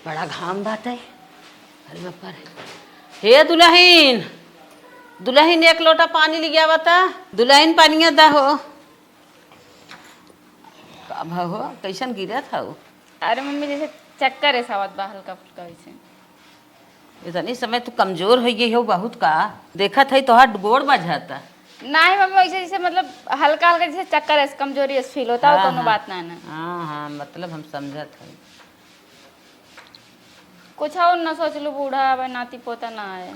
बड़ा घाम बात है। अरे बापा रे। हे दुल्हन, दुल्हन एक लोटा पानी ले गया बता। दुल्हन पानी दा हो। का भा हो कैसन गिरा था वो? अरे मम्मी जैसे चक्कर है सावत बा हल्का फुल्का वैसे। इतनी समय तू कमजोर हो गई हो बहुत का। देखा था तोहार गोड़ बजाता। नहीं मम्मी वैसे जैसे मतलब हल्का हल्का जैसे चक्कर है कमजोरी ऐसे फील होता हो कोनो बात ना है ना। हाँ हाँ मतलब हम समझा था। कुछ और ना सोच लो बूढ़ा अब नाती पोता ना है।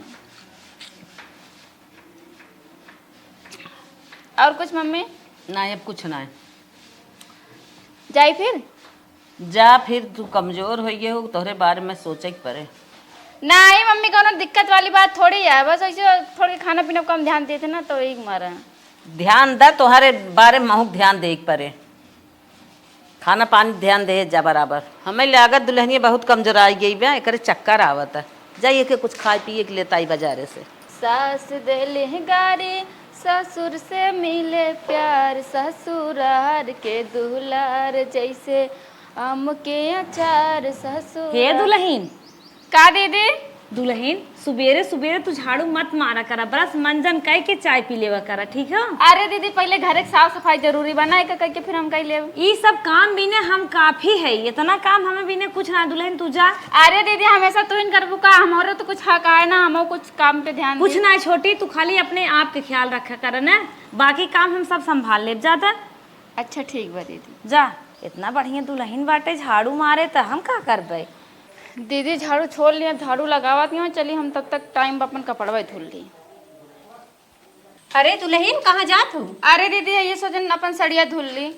और कुछ मम्मी? ना अब कुछ ना है। जाई फिर? जा फिर तू कमजोर हो गई हो तोहरे बारे में सोचे के पड़े। नहीं मम्मी कोनो दिक्कत वाली बात थोड़ी है, बस ऐसे थोड़ी खाना पीना कम ध्यान देते ना तो एक मारा। ध्यान दा तोहरे बारे में महूक ध्यान दे परे। खाना पानी ध्यान दे जा बराबर। हमें लागत दुल्हनिया बहुत कमजोर आई गई बा एक चक्कर आवत है। जाइए के कुछ खाए पिए के लेता आई बाजारे से। सास दिल गारी ससुर से मिले प्यार, ससुरार के दुलार जैसे आम के अचार ससुर। हे दुल्हन, का दीदी? दुल्हन सुबेरे सुबेरे तू झाड़ू मत मारा करा, बरस मंजन कह के चाय पी लेवा करा, ठीक है? अरे दीदी पहले घर के साफ सफाई जरूरी बना है करके फिर हम कह ले। ये सब काम बिना हम काफी है, इतना काम हमें बिना कुछ ना। दुल्हन तू जा। अरे दीदी हमेशा तू इन करबू का, हमारे तो कुछ हक है ना, हम कुछ काम पे ध्यान कुछ दे। ना छोटी, तू खाली अपने आप के ख्याल रखा कर ना, बाकी काम हम सब संभाल ले। जाता अच्छा ठीक बा दीदी। जा। इतना बढ़िया दुल्हन बाटे झाड़ू मारे तो हम का करबे? दीदी झाड़ू छोड़ लिया, झाड़ू लगावत नहीं, चली हम तब तक टाइम अपन कपड़वा धुल ली। अरे दुल्हन कहाँ जात हो? अरे दीदी ये सोचन अपन सड़िया धुल ली।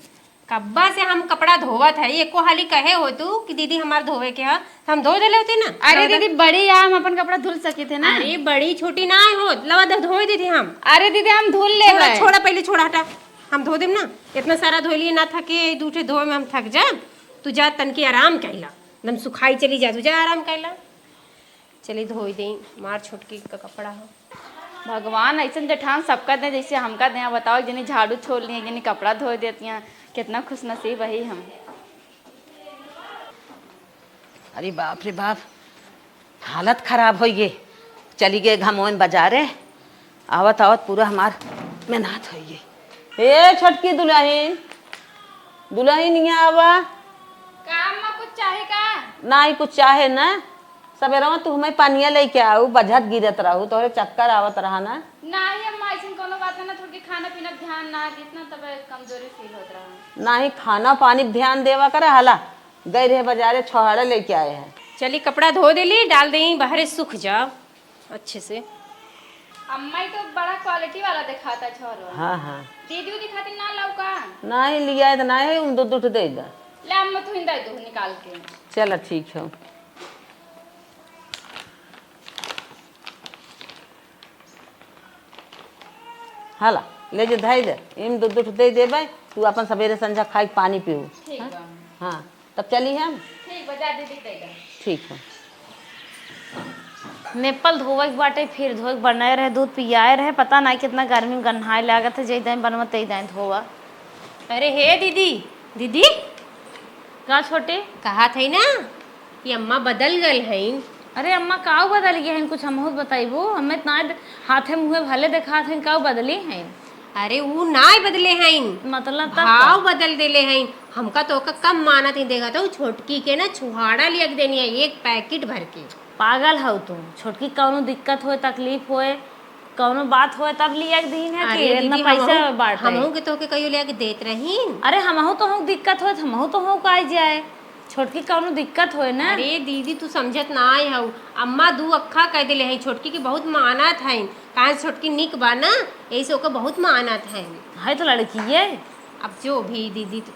कब्बा से हम कपड़ा धोवत है, एको हाली कहे हो तू कि दीदी हमार धोवे के है, हम धो देले होते ना। अरे दीदी बड़ी है, हम अपन कपड़ा धुल सके थे ना। अरे बड़ी छोटी ना हो, लवा धोए दीदी हम। अरे दीदी हम धुल ले छोड़ा छोड़ा पहले छोड़ा हटा, हम धो देम ना। इतना सारा धो लिए ना थके, दूठे धोए में हम थक जा। तू जा तनकी आराम कैला, एकदम सुखाई चली जा, तू जा आराम कैला। चली धोई दे, मार छोटकी का कपड़ा हो। भगवान ऐसा जठान सबका दे जैसे हमका दे। बताओ जिन्हें झाड़ू छोड़ लिए, जिन्हें कपड़ा धो देती हैं, कितना खुश नसीब है हम। अरे बाप रे बाप, हालत खराब हो गई। चली गए घमोन बाजारे, आवत आवत पूरा हमार मेहनत हो गई। हे छोटकी दुल्हन, दुल्हन यहाँ आवा। काम में कुछ चाहे का? ना ही कुछ चाहे ना, सवेरा तू हमें पानिया लेके आऊ, बजत गिरत रहू तोहरे चक्कर आवत रहा ना। नहीं अम्मा ऐसी कोनो बात ना, थोड़ी खाना पीना ध्यान ना जितना तब कमजोरी फील होत रहा। ना ही खाना पानी ध्यान देवा करे। हाला गए रहे बाजारे, छोहाड़े लेके आए हैं। चली कपड़ा धो देली, डाल दे बाहर सूख जाओ अच्छे से। अम्मा ही तो बड़ा क्वालिटी वाला दिखाता छोरो। हाँ हाँ दीदी दिखाती ना लौका। ना ही लिया तो ना ही दूध दूध दे दा। ले अम्मा तू हिंदा दो निकाल के। चल ठीक है। हाला ले जो धाई दे, इम दूध दूध दे देबै, तू अपन सवेरे संझा खाई पानी पीऊ। ठीक बा। हाँ तब चली हम। ठीक बजा दीदी दे दे। ठीक है। नेपल धोवे के बाटे, फिर धोए के बनाए रहे, दूध पियाए रहे, पता नहीं कितना गर्मी में गन्हाए लागत है। जई दाई बनवा तई दाई धोवा। अरे हे दीदी, दीदी का छोटे? कहा थे ना कि अम्मा बदल गल हैं। अरे अम्मा काऊ बदल गए हैं? कुछ हमहू बताइबू। हमें इतना हाथे मुँहे भले देखा थे, काऊ बदली हैं? अरे वो नाय बदले हैं, मतलब भाव बदल देले हैं। हमका तो का कम मानत ही देगा तो छोटकी के ना छुहाड़ा लिख देनी है, एक पैकेट भर के। पागल हो तुम? छोटकी कौनो दिक्कत होए, तकलीफ होए, कौनो बात होए तब लिया के दीन है कि इतना पैसा बांट रहे? हमहू के तो के कहियो ले के देत रही। अरे हमहू तो हम दिक्कत होए, हमहू तो हम का जाए। छोटकी कौनो दिक्कत होए ना। अरे दीदी तू समझत ना आए हो, अम्मा दू अक्खा कह दिले हैं, छोटकी के बहुत मानत है। कहा छोटकी निक बा ना, ऐसे ओके बहुत मानत है तो लड़की है। अब जो भी दीदी तो।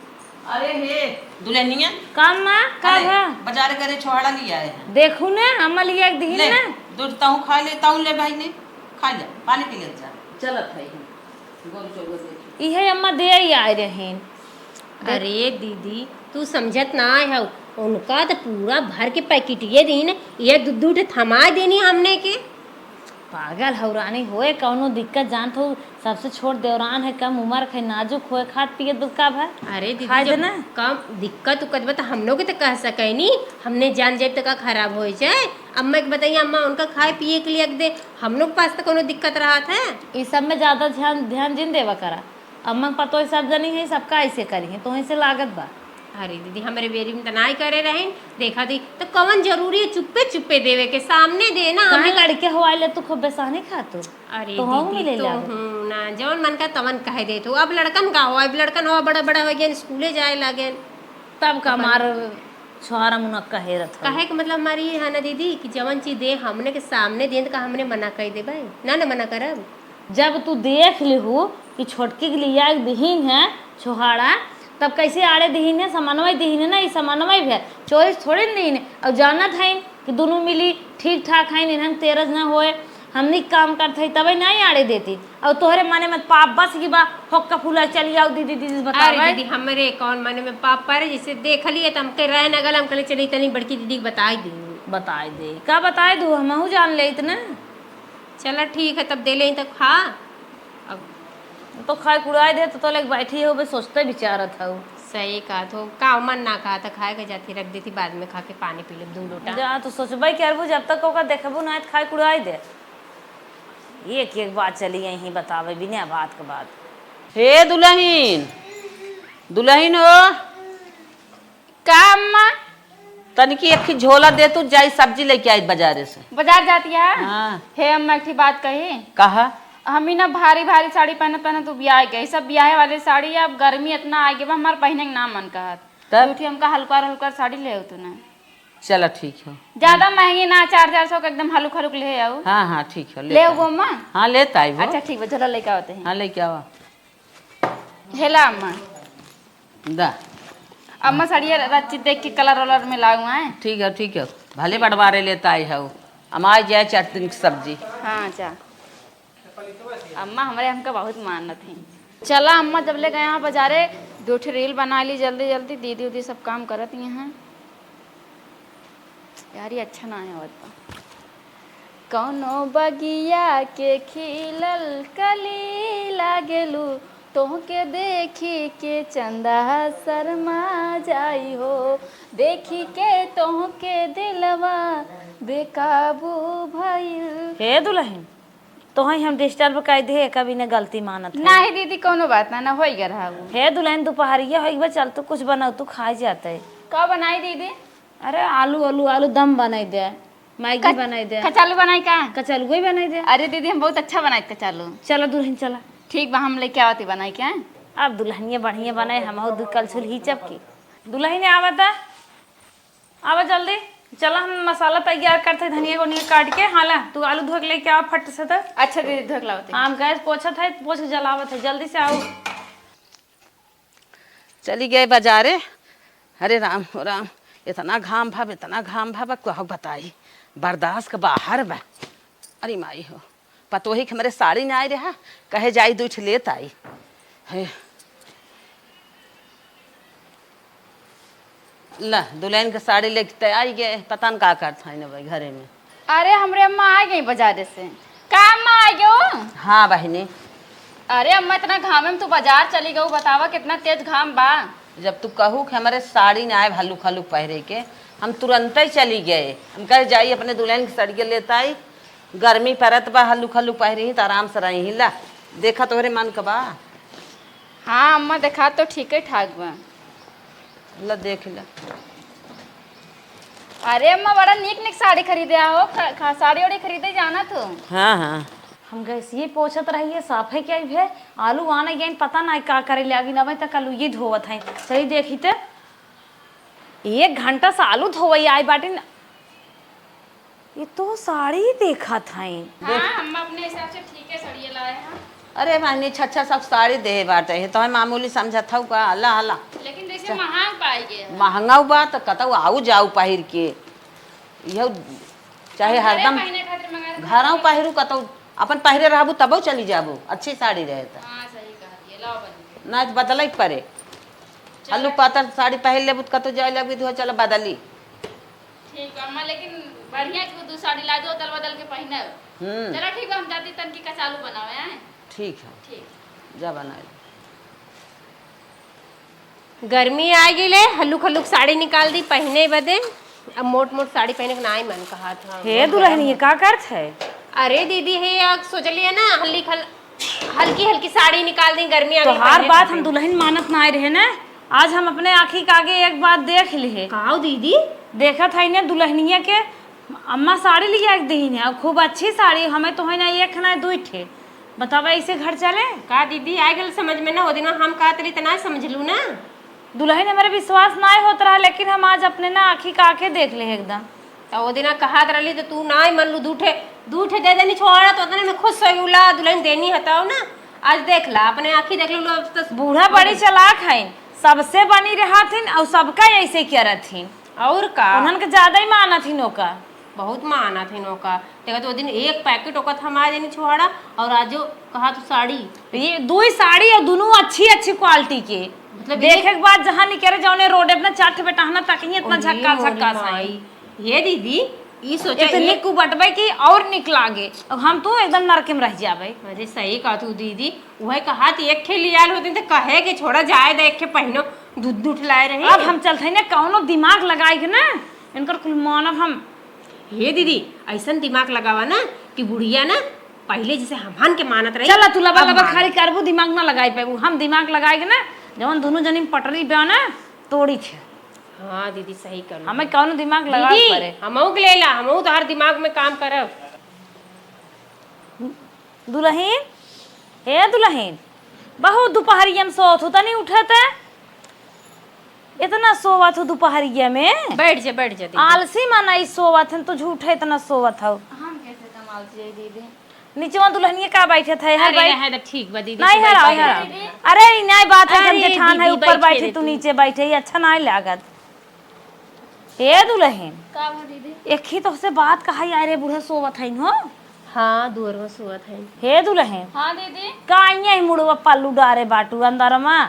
अरे हे दुल्हनिया, काम माँ का है? बाजार करे छोहाड़ा लिया है। देखू ना अम्मा लिया के दीन ले ना। दूध ताऊ खा ले, ताऊ ले भाई ने खा ले, पानी पी ले जा। चलत है गोल चोगो देखी। इहे अम्मा दे ही आए रहे। अरे दीदी तू समझत ना आए हो, उनका तो पूरा भर के पैकेट ये दी ना, ये दूध थमा देनी हमने के। पागल हौरानी होए कौनो दिक्कत जानत हो, सबसे छोट देवरान है, कम उम्र है, नाजुक होए, खात पिए दुक्का भर अरे दीदी खाए जब देना। कम दिक्कत उक्कत बा तो हम लोग के तो कह सके नी, हमने जान जाए तो का खराब हो जाए। अम्मा के बताइए, अम्मा उनका खाए पिए के लिए दे, हम लोग के पास तो कोनो दिक्कत रहा था। इस सब में ज्यादा ध्यान ध्यान जिन देवा करा। अम्मा के पतो सब जनी है, सबका ऐसे करी है, तो ऐसे लागत बा। अरे दीदी हमारे बेरी में तनाई करे रहे, देखा दी तो कवन जरूरी है चुप्पे चुप्पे देवे के सामने देना कहाँ हमें। लड़के हवाई ले तू खूब बेसाने खातो। अरे तो हम दीदी मिले तो लागत। हूँ ना, जौन मन का तवन कह दे तो। अब लड़कन का हो, अब लड़कन हो बड़ा बड़ा हो गया, स्कूले जाए लगे। तब का मार छोरा मुनक्का हेरत हो। कहे के मतलब हमारी ये है ना दीदी कि जवन चीज दे हमने के सामने दे तो का हमने मना कर दे भाई ना मना करब। जब तू देख लिहू कि छोटकी के लिए एक दिहीन है छोहाड़ा, तब कैसे आड़े दिहीन है, समन्वय दिहीन है ना, ये समन्वय भी है, चोइस थोड़ी न दिहीन है। और जानत है कि दोनों मिली ठीक ठाक है, इन्हन तेरज ना होए, हमनी काम करते है तब नहीं आड़े देती। और तोहरे माने में पाप बस की बा होक्का फूला चली आओ दीदी दीदी अरे बता दीदी हमारे कौन माने में पाप पर जैसे देख लिए तो हमके रह न गल, हम कले चली तनी बड़की दीदी को बताई दी। बताए दे का बताए दू, हमहू जान ले इतना। चलो ठीक है तब दे ले तब खा। अब तो खाए कुड़ाए दे तो लेके बैठी हो, सोचते विचारत हो। सही कहा तो का मन ना कहा था, खाए के जाती रख देती, बाद में खा के पानी पी ले 2 लोटा। जा तो सोचबे करबू, जब तक ओका देखबू ना तो खाए कुड़ाए दे। एक एक बात चली यही बतावे बिना बात के बाद। हे दुल्हन, दुल्हन हो, का अम्मा? तनिकी एक ही झोला दे तू, जाई सब्जी लेके आई बाजारे से। बाजार जाती है? हाँ। हे अम्मा एक बात कही, कहा हम ही ना भारी भारी साड़ी पहने पहने तो ब्याह गए, सब ब्याह वाले साड़ी, अब गर्मी इतना आ गया हमारे पहने के ना मन कहत। तब उठी हमका हल्का हल्का साड़ी ले तू ना, चलो ठीक है। ज्यादा महंगी ना, 400-400 का एकदम हलुक हलुक ले आओ। हाँ हाँ ठीक है, ले आओ अम्मा। हाँ लेता आई वो। अच्छा ठीक है, झोला लेके आते हैं। हाँ लेके आओ। हेला अम्मा, दा अम्मा साड़िया रच्ची देख के कलर वलर में लागू है। ठीक है, भले बंटवारे लेता आई है। हमारे जाए 4 दिन की सब्जी। हाँ अच्छा, अम्मा हमारे हमका बहुत मानत है। चला अम्मा जब ले गए यहाँ बाजारे, 2 रील बना ली जल्दी जल्दी, दीदी उदी सब काम करत हैं यार, ये अच्छा ना है। होता कौनो बगिया के खिलल कली लागेलू, तोहके देखी के चंदा शर्मा जाई हो, देखी के तोहके दिलवा बेकाबू भइल। हे दुल्हन, तो हम डिस्टर्ब कर दे, कभी ने गलती मानत है। नहीं दीदी कोनो बात ना हो गया रहा वो। हे दुल्हन दोपहरिया हो गई, चल तू कुछ बनाओ, तू खाए जाते। का बनाई दीदी? अरे आलू आलू आलू दम बनाई दे, मैगी बनाई दे, कचालू बनाई का? कचलुआ बनाई दे। अरे दीदी हम बहुत अच्छा बनाए कचालू। चलो दुल्हन चला। ठीक बा, हम लेके आवती बनाई क्या? अब दुल्हनिया बढ़िया बनाए, हम कल छुल ही चपकी दुल्हन आवता, आवा जल्दी चला, हम मसाला तैयार करते, धनिया को काट के। हाला तू आलू धो के लेके आओ फट से। तो अच्छा दीदी धोक लावती। हम गैस पोछत है, पोछ के जलावत है, जल्दी से आओ। चली गए बाजारे। अरे राम हो राम, इतना घाम भाव, इतना घाम भाव, कहो बताई, बर्दाश्त के बाहर बा। अरे माई हो, पतोही के मेरे साड़ी ना आई रहा, कहे जाई 2 लेत आई है। ला दुल्हन के साड़ी लेके आई गए, पता न का करता है भाई घरे में। अरे हमरे अम्मा आ गई बाजार से। का अम्मा आ गयो? हाँ बहनी। अरे अम्मा इतना घाम में तू बाजार चली गई, बतावा कितना तेज घाम बा। जब तू कहू कि हमारे साड़ी ना आए हल्लुक हल्लुक पहरे के, हम तुरंत ही चली गए। हम कहे जाई अपने दुल्हन की साड़ी लेता आई, गर्मी परत बा, हल्लुक हल्लुक पहरी ही तो आराम से रही। ला देखा तोहरे मन का बा। हाँ अम्मा देखा तो ठीक है ठाक बा। ला देख ला। अरे अम्मा बड़ा नीक नीक साड़ी खरीदे हो, साड़ी वाड़ी खरीदे जाना तो। हाँ हाँ हम गैस ये पोछत रहिए, साफ है क्या है, आलू आने गए पता ना का करे लगी ना, तक आलू ये धोवत है। सही देखी तो 1 घंटा से आलू धोवई आई बाटी। ये तो साड़ी देखा था। हाँ अम्मा अपने हिसाब से ठीक है साड़ी लाए हैं। अरे बहनी अच्छा सब साड़ी दे बाटे है, तो मामूली समझा था का अल्लाह अल्लाह, लेकिन जैसे महंग पाई गए महंगा बा तो कतौ आऊ जाऊ पहिर के, यह चाहे हरदम घरों पहिरू, कतौ अपन पहिरे रहबू तबो चली जाबू, अच्छी साड़ी रहे तो। हाँ सही कहा, लाओ बनी। ना तो बदल पड़े, हल्लू पातर साड़ी पहन लेबू कतौ जाए लगी तो चलो बदली। ठीक है अम्मा, लेकिन बढ़िया कि 2 साड़ी ला दो, बदल बदल के पहने। चलो ठीक है, हम जाती तनकी कचालू बनावे हैं। ठीक है, ठीक। जा बना ले। गर्मी आ गई, हल्लुक हल्लुक साड़ी निकाल दी पहने बदे। अब मोट मोट साड़ी पहने का ना ही मन कहा था। हे दुल्हन ये का करत है? अरे दीदी हे सोचलिए ना हल्की हल्की साड़ी निकाल दी, गर्मी आ तो गई हर पहने बात खातिर। हम दुल्हन मानत ना आए रहे ना, आज हम अपने आँखी के आगे एक बात देख लिए। कहा दीदी? देखा था इन्हें दुल्हनिया के अम्मा साड़ी लिया एक दीन है, खूब अच्छी साड़ी, हमें तो है ना एक ना दो ठे। बतावा ऐसे घर चले का दीदी आ गल समझ में ना, वो दिन हम कहा तरी तना समझ लू ना। दुल्हन हमारे विश्वास ना होता रहा, लेकिन हम आज अपने ना आँखी का आके देख ले एकदम। तो वो दिन कहा रही तो तू ना ही मन लू, दूठे दे देनी छोड़ा तो उतने में खुश हो गला, दुल्हन देनी हताओ ना। आज देख ला अपने आँखी देख लो। अब तो बूढ़ा बड़ी चलाक है, सबसे बनी रहा थी और सबका ऐसे किया थी, और का उन्हन के ज्यादा ही माना थी नौका। बहुत माना थे नौका। देखा तो वो दिन एक पैकेट ओका था हमारे देनी छोड़ा, और आज जो कहा तो साड़ी ये दो ही साड़ी और दोनों अच्छी अच्छी क्वालिटी के, मतलब देखे के बाद जहाँ निकले जाओ रोड अपना चाट बेटाहना तक ही इतना झक्का झक्का सा ये दीदी ये सोचा इतने को बटबे की और निक लागे, अब हम तो एकदम नरके में रह जाबे। अरे सही कहा तू दीदी, वह कहा थी एक ठे लियाल होती तो कहे कि छोड़ा जाए दे, एक ठे पहनो दूध दूध लाए रहे। अब हम चलते ना कौनो दिमाग लगाए के ना इनकर कुल मानव हम। हे दीदी ऐसा दिमाग लगावा ना कि बुढ़िया ना पहले जैसे हमहन के मानत रही। चला तू लबा अब लबा मानत। खाली करबू, दिमाग ना लगाई पाबू, हम दिमाग लगाएगे ना जवन दोनों जनी पटरी पे ना तोड़ी थे। हाँ दीदी सही कर हमें कौनो दिमाग लगा दीदी पड़े। हमहू के लेला, हमहू तो हर दिमाग में काम करब। दुल्हन हे दुल्हन, बहुत दोपहरिया में सोत हो तनी उठत है, इतना सोवत हो दोपहरिया में। बैठ जा दीदी। आलसी माना ई सोवत है तो झूठे इतना सोवत हो। हम कैसे कमाल से दीदी? नीचे दुल्हनिया का बैठे थे हर अरे भाई है तो ठीक बा दीदी। नहीं बैठ हराओ जा। हराओ। अरे ई नई बात है, हम अरे जेठान है दीदी, ऊपर बैठे बैठे रे तू तू। नीचे बैठे, ये अच्छा नहीं लागत। हे दुल्हन का भा दीदी? एक ही तो से बात कहा यार रे बूढ़ा सोवत है हो। हाँ दूर में सुअत है। हे दुल्हन हाँ दीदी। का आई मुड़वा पल्लू डारे बाटू अंदर मां।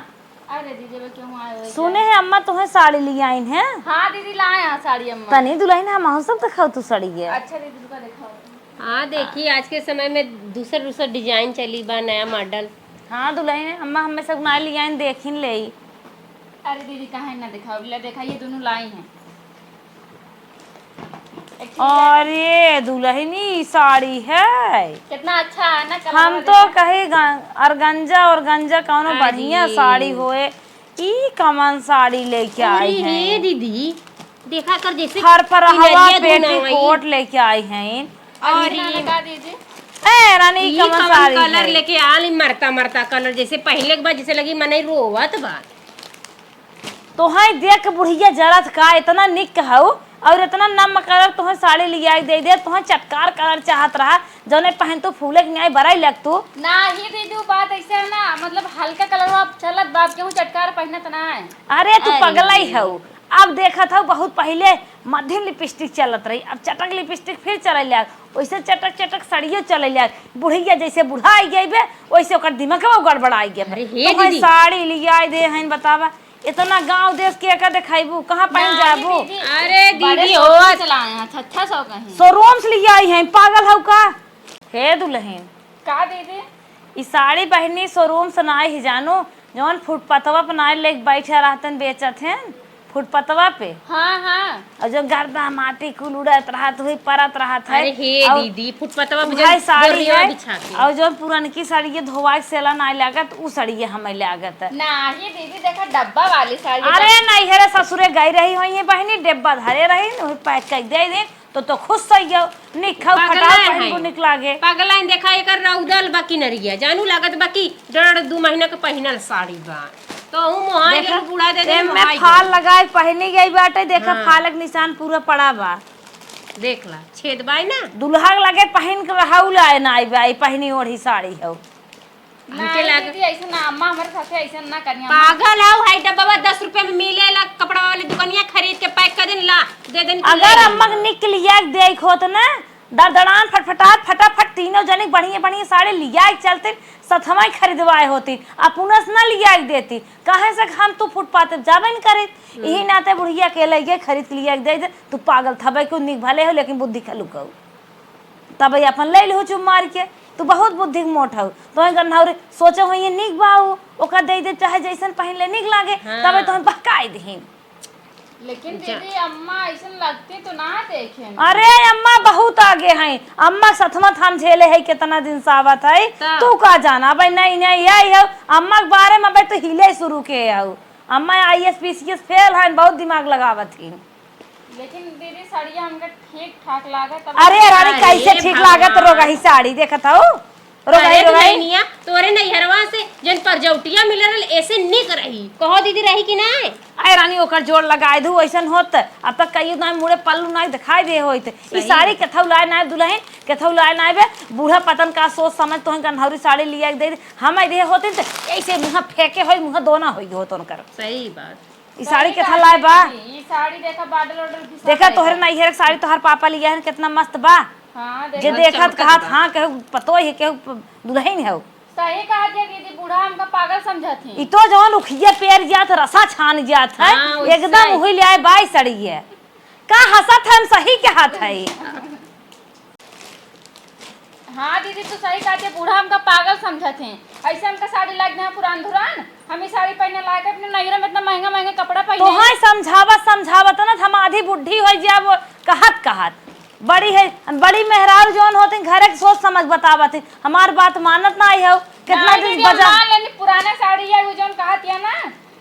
अरे दीदी वो क्यों आए हो? सुने है अम्मा तुम्हें साड़ी ली आई है। हाँ दीदी लाए हैं साड़ी अम्मा। तनी दुल्हन हम सब दिखाओ तू साड़ी है। अच्छा दीदी रुका दिखाओ। हाँ देखिए आज के समय में दूसर डिजाइन चली बा, नया मॉडल। हाँ दुल्हन अम्मा हमें सब ना ली आई देखिन ले। अरे दीदी कहाँ ना दिखाओ, ले देखा ये दोनों लाई हैं। अरे दुल्हनी साड़ी है, कितना अच्छा है ना कलर। हम तो कहे अरगंजा और गंजा कौनो बढ़िया साड़ी होए, ई कमन साड़ी लेके आई अरे है। दीदी देखा कर जैसे हर पर हवा किनरिया धुना पेटी कोट लेके आई हैं। और का दीदी? ए रानी ये कमन कमन साड़ी कलर है। लेके आली मरता कलर, जैसे पहले के बाद जैसे लगी मने रोवत बा। तो है देख बुढ़िया जरत का इतना निक हो और इतना नम कलर तुम्हें साड़ी लिया दे तुम्हें चटकार कलर चाहत रहा जौने पहन तो फूले के न्याय बड़ाई लग तू ना ही दीदी वो बात ऐसे है ना, मतलब हल्का कलर आप चलत बाप क्यों चटकार पहनत ना है। अरे तू पगला ही हो। अब देखा था बहुत पहले मध्यम लिपस्टिक चलत रही, अब चटक लिपस्टिक फिर चल लिया, वैसे चटक चटक सड़ियो चल लिया। बुढ़िया जैसे बुढ़ा आई गई बे वैसे ओकर दिमाग गड़बड़ा आई गया। अरे हे तुम्हें दीदी। साड़ी लिया दे हैं बतावा, इतना गांव देश के का दिखाईबू कहाँ पहन जाबू। अरे बड़े दीदी शौक से चलाए हैं, अच्छा सौ कहीं। शोरूम से लिया आई हैं, पागल हो का। हे दुल्हन का दीदी? ई साड़ी पहनी शोरूम से ना ही जानो, जौन फुटपाथवा पे ना लेके बैठे रहतन बेचत हैं फुटपाथवा पे। हाँ हाँ। और जो गर्दा माटी कुल उड़त रहत हुई परत रहत है। अरे हे और दीदी फुटपाथवा पे भाई साड़ी बोरिया है बिछा के। और जो पुरानकी साड़ी ये धोवाई सेला ना लागत उ साड़ी ये हमें लागत है। ना ही दीदी देखा डब्बा वाली साड़ी। अरे नहीं हेरे ससुरे गई रही हुई है बहनी, डिब्बा धरे रही वही पैक कर दे तो खुश सही गयो निखाओ पागल फटाओ है पहन को निक लागे। पागल देखा एकर रौदल बाकी नरिया जानू लागत बाकी 1.5-2 महीना के पहनल साड़ी बा, तो हूं मोहाई के बुढ़ा दे दे मैं फाल लगाए पहनी गई बाटे, देखा फालक निशान पूरा पड़ा बा। देख ला छेद बाई ना। दुल्हा लगे पहन के रहौल आए ना आई बाई पहनी ओढ़ी साड़ी हो। ना दीदी ऐसा ना, अम्मा हमारे साथ ऐसा ना करिए। पागल है हाई डब्बा 10 रुपए में मिलेला, कपड़ा वाली दुकानिया खरीद के पैक कर दिन ला दे देन। अगर अम्मा निकलिया देख होत ना दरदड़ान फटफटात फटाफट तीनों जने बढ़िया बढ़िया साड़ी लिया चलते सथमा खरीदवाए होती अपुनस ना लिया देती कहे से हम तू फुटपाथ जाबे न करे। यही नाते बुढ़िया के लगे खरीद लिया दे तू पागल थबे को निक भले हो लेकिन बुद्धि खलु कहू तब ये अपन ले लो चुप मार के। तू बहुत बुद्धि मोट हो तो गन्हाउरी सोचे हो ये निक बाऊ ओका दे दे चाहे जैसन पहन ले निक लागे तब तो बहकाई दही। लेकिन दीदी अम्मा ऐसा लगती तो ना देखे। अरे अम्मा बहुत आगे हैं, अम्मा सतमा थाम झेले है कितना दिन से आवत है, तू का जाना भाई। नहीं नहीं यही है अम्मा के बारे में भाई तो हिले शुरू के आओ। अम्मा IAS PCS फेल है, बहुत दिमाग लगावत थी। लेकिन दीदी साड़िया हमके ठीक ठाक लागत। अरे रानी कैसे ठीक लागत रोगाही साड़ी देखत हो रोगाही रोगाही निया तोरे नैहरवा से जन परजौटिया मिलल ऐसे निक रही कहो दीदी रही कि नहीं। अरे रानी ओकर जोड़ लगाए दू ऐसन होत अब तक कहियो ना मुड़े पल्लू ना दिखाई दे होइत। ई साड़ी कथौ लाए ना दुल्हन कथौ लाए ना बे बूढ़ा पतन का सोच समझ तो गन्हौरी साड़ी लिया दे हम दे होते त ऐसे मुंह फेंके होई मुंह दोना होई होत उनकर। सही बात। ई साड़ी कथा लाए बा ये साड़ी देखा बाडल ऑर्डर देखा तोहरे नैहर के साड़ी तोहर पापा लिया है कितना मस्त बा। हाँ जे देखत कहत हां कहू पतो है कहू दुल्हन है। सही कहा दीदी बूढ़ा हमका पागल समझा थी। ई तो जवन उखिया पेर जात रसा छान जात है एकदम वही ले बाई सड़ी है का हसत हम सही के हाथ है। हाँ दीदी तो सही कहते बूढ़ा हमका पागल समझा थे। ऐसे हमका साड़ी लाग ना पुरान धुरान हम साड़ी पहने लायक अपने नैहरा में इतना महंगा महंगा कपड़ा पहने तो हां समझावत ना हम आधी बुढ़ी हो जाब कहत बड़ी है बड़ी मेहरारू जौन होते घर के सोच समझ बतावत हमार बात मानत ना आई हो कितना दिन बजा लेनी पुराना साड़ी है वो जौन कहत है ना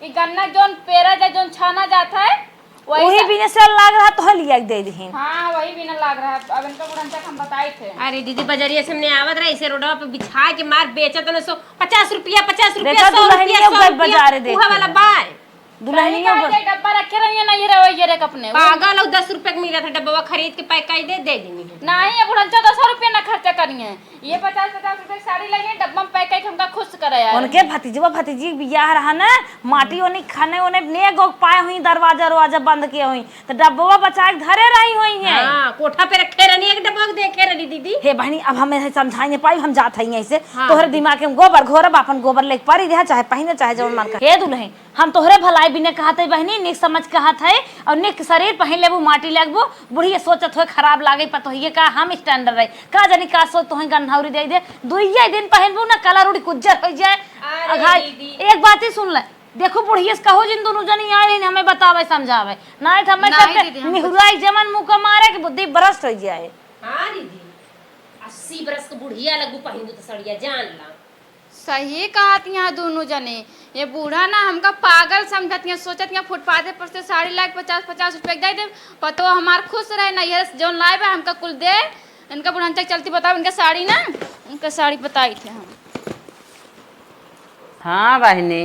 ई गन्ना जौन पेरा जा जौन छाना जाता है वही बिना से लाग रहा तो लिया दे दी। हाँ वही बिना लाग रहा है। अब इनका बुढ़न तक हम बताए थे। अरे दीदी बजरिया से हमने आवत रहे ऐसे रोडवा पे बिछा के मार बेचत न 50 रुपया 50 रुपया देखा 100 रुपया 100 बाजारे देख उहा वाला बाय दुल्हनिया डब्बा रखे रहिए ना ये रहो ये रे अपने पागल और 10 रुपए का मिला था डब्बा खरीद के पैक कर दे देनी है। नहीं ये बुढ़न 100 रुपया ना खर्चा करिए ये 50-50 रुपए की साड़ी लगी डब्बा में पैक करके हमका खुश कराया। उनके भतीजवा भतीजी बियाह रहा ना माटी ओने खाने ओने ने गो पाए हुई दरवाजा बंद किए हुई तो डब्बा बचा के धरे रही हुई है। हां कोठा पे रखे रहनी एक डब्बा देखे रहनी दीदी। हे बहनी अब हमें समझाइए पाई हम जात हई ऐसे तोहरे दिमाग में गोबर घोरब अपन गोबर लेके पारी रहा चाहे पहिने चाहे जौन मन का। हे दुल्हन हम तोहरे भलाई बिना कहत है बहनी निक समझ कहत है और निक शरीर पहन लेबू माटी लगबो बुढ़िया सोचत हो खराब लागे पतोहिए का हम स्टैंडर्ड रही का जानी का सोच तोहे गन्हौरी दे दे दुइये दिन पहनबू ना कलर उड़ी कुज्जर हो जाए। एक बात ही सुन ले देखो बुढ़िया से कहो जिन दोनों जनी आए हमें बतावे समझावे ना हमें सब निहुराई जमन मुंह का मारे कि बुद्धि भ्रष्ट हो जाए। हां दीदी 80 बरस के बुढ़िया लगू पहिन तो सड़िया जान ला। सही कहत यहाँ दोनों जने ये बूढ़ा ना हमका पागल समझत यहाँ सोचत यहाँ फुटपाथ पर से साड़ी लाख 50-50 रुपए दे दे पतो हमार खुश रहे नैहर से जौन लाए हमका कुल दे इनका बुढ़ान तक चलती बताओ इनका साड़ी ना इनका साड़ी बताई थे हम। हाँ बहनी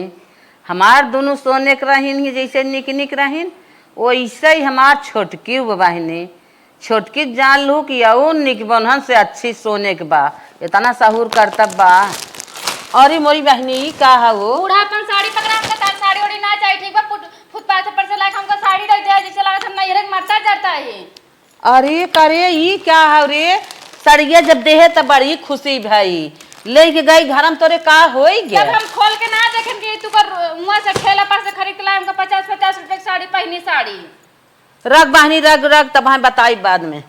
हमार दोनों सोने के रहीन जैसे निक निक रहीन वैसे ही हमार छोटकी बहनी छोटकी जान लू कि और निक बनहन से अच्छी सोने के बा इतना सहूर करतब बा। अरे मोरी बहनी का है वो बूढ़ा अपन साड़ी पकड़ा हमका तार साड़ी ओड़ी ना चाहिए ठीक बा फुटपाथ पर से लाके हमका साड़ी दे दे जैसे लागत हम नैहर के मरता जाता है। अरे करे ई क्या है रे सड़िया जब देहे तब बड़ी खुशी भाई लेके गई घर में तोरे का होई गया। जब हम खोल के ना देखें कि तू कर मुंह से ठेला पर से खरीद ला हमका 50-50 रुपए की साड़ी पहनी साड़ी रख बहनी रख तब हम बताई बाद में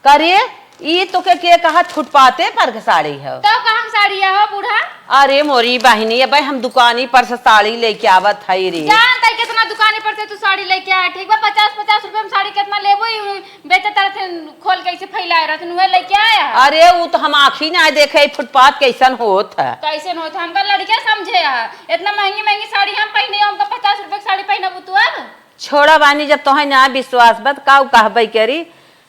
करिए ई तो के कहा फुटपाथे पर के साड़ी है तो कहाँ साड़ी है हो बूढ़ा। अरे मोरी बहनी अब हम दुकानी पर से साड़ी लेके आवत है रे जानता है कितना दुकानी पर से तू साड़ी लेके आया ठीक बा 50-50 रुपए में साड़ी कितना लेबो बेचत रहते खोल के ऐसे फैलाए रहते नुहे लेके आया। अरे वो तो हम आँखी ना देखे फुटपाथ कैसन होत है कैसे होता हमका लड़के समझे इतना महंगी महंगी साड़ी हम पहने हमका 50 रुपए की साड़ी पहनबू तू अब छोड़ा बानी जब तोहे ना विश्वास बत का कहबे करी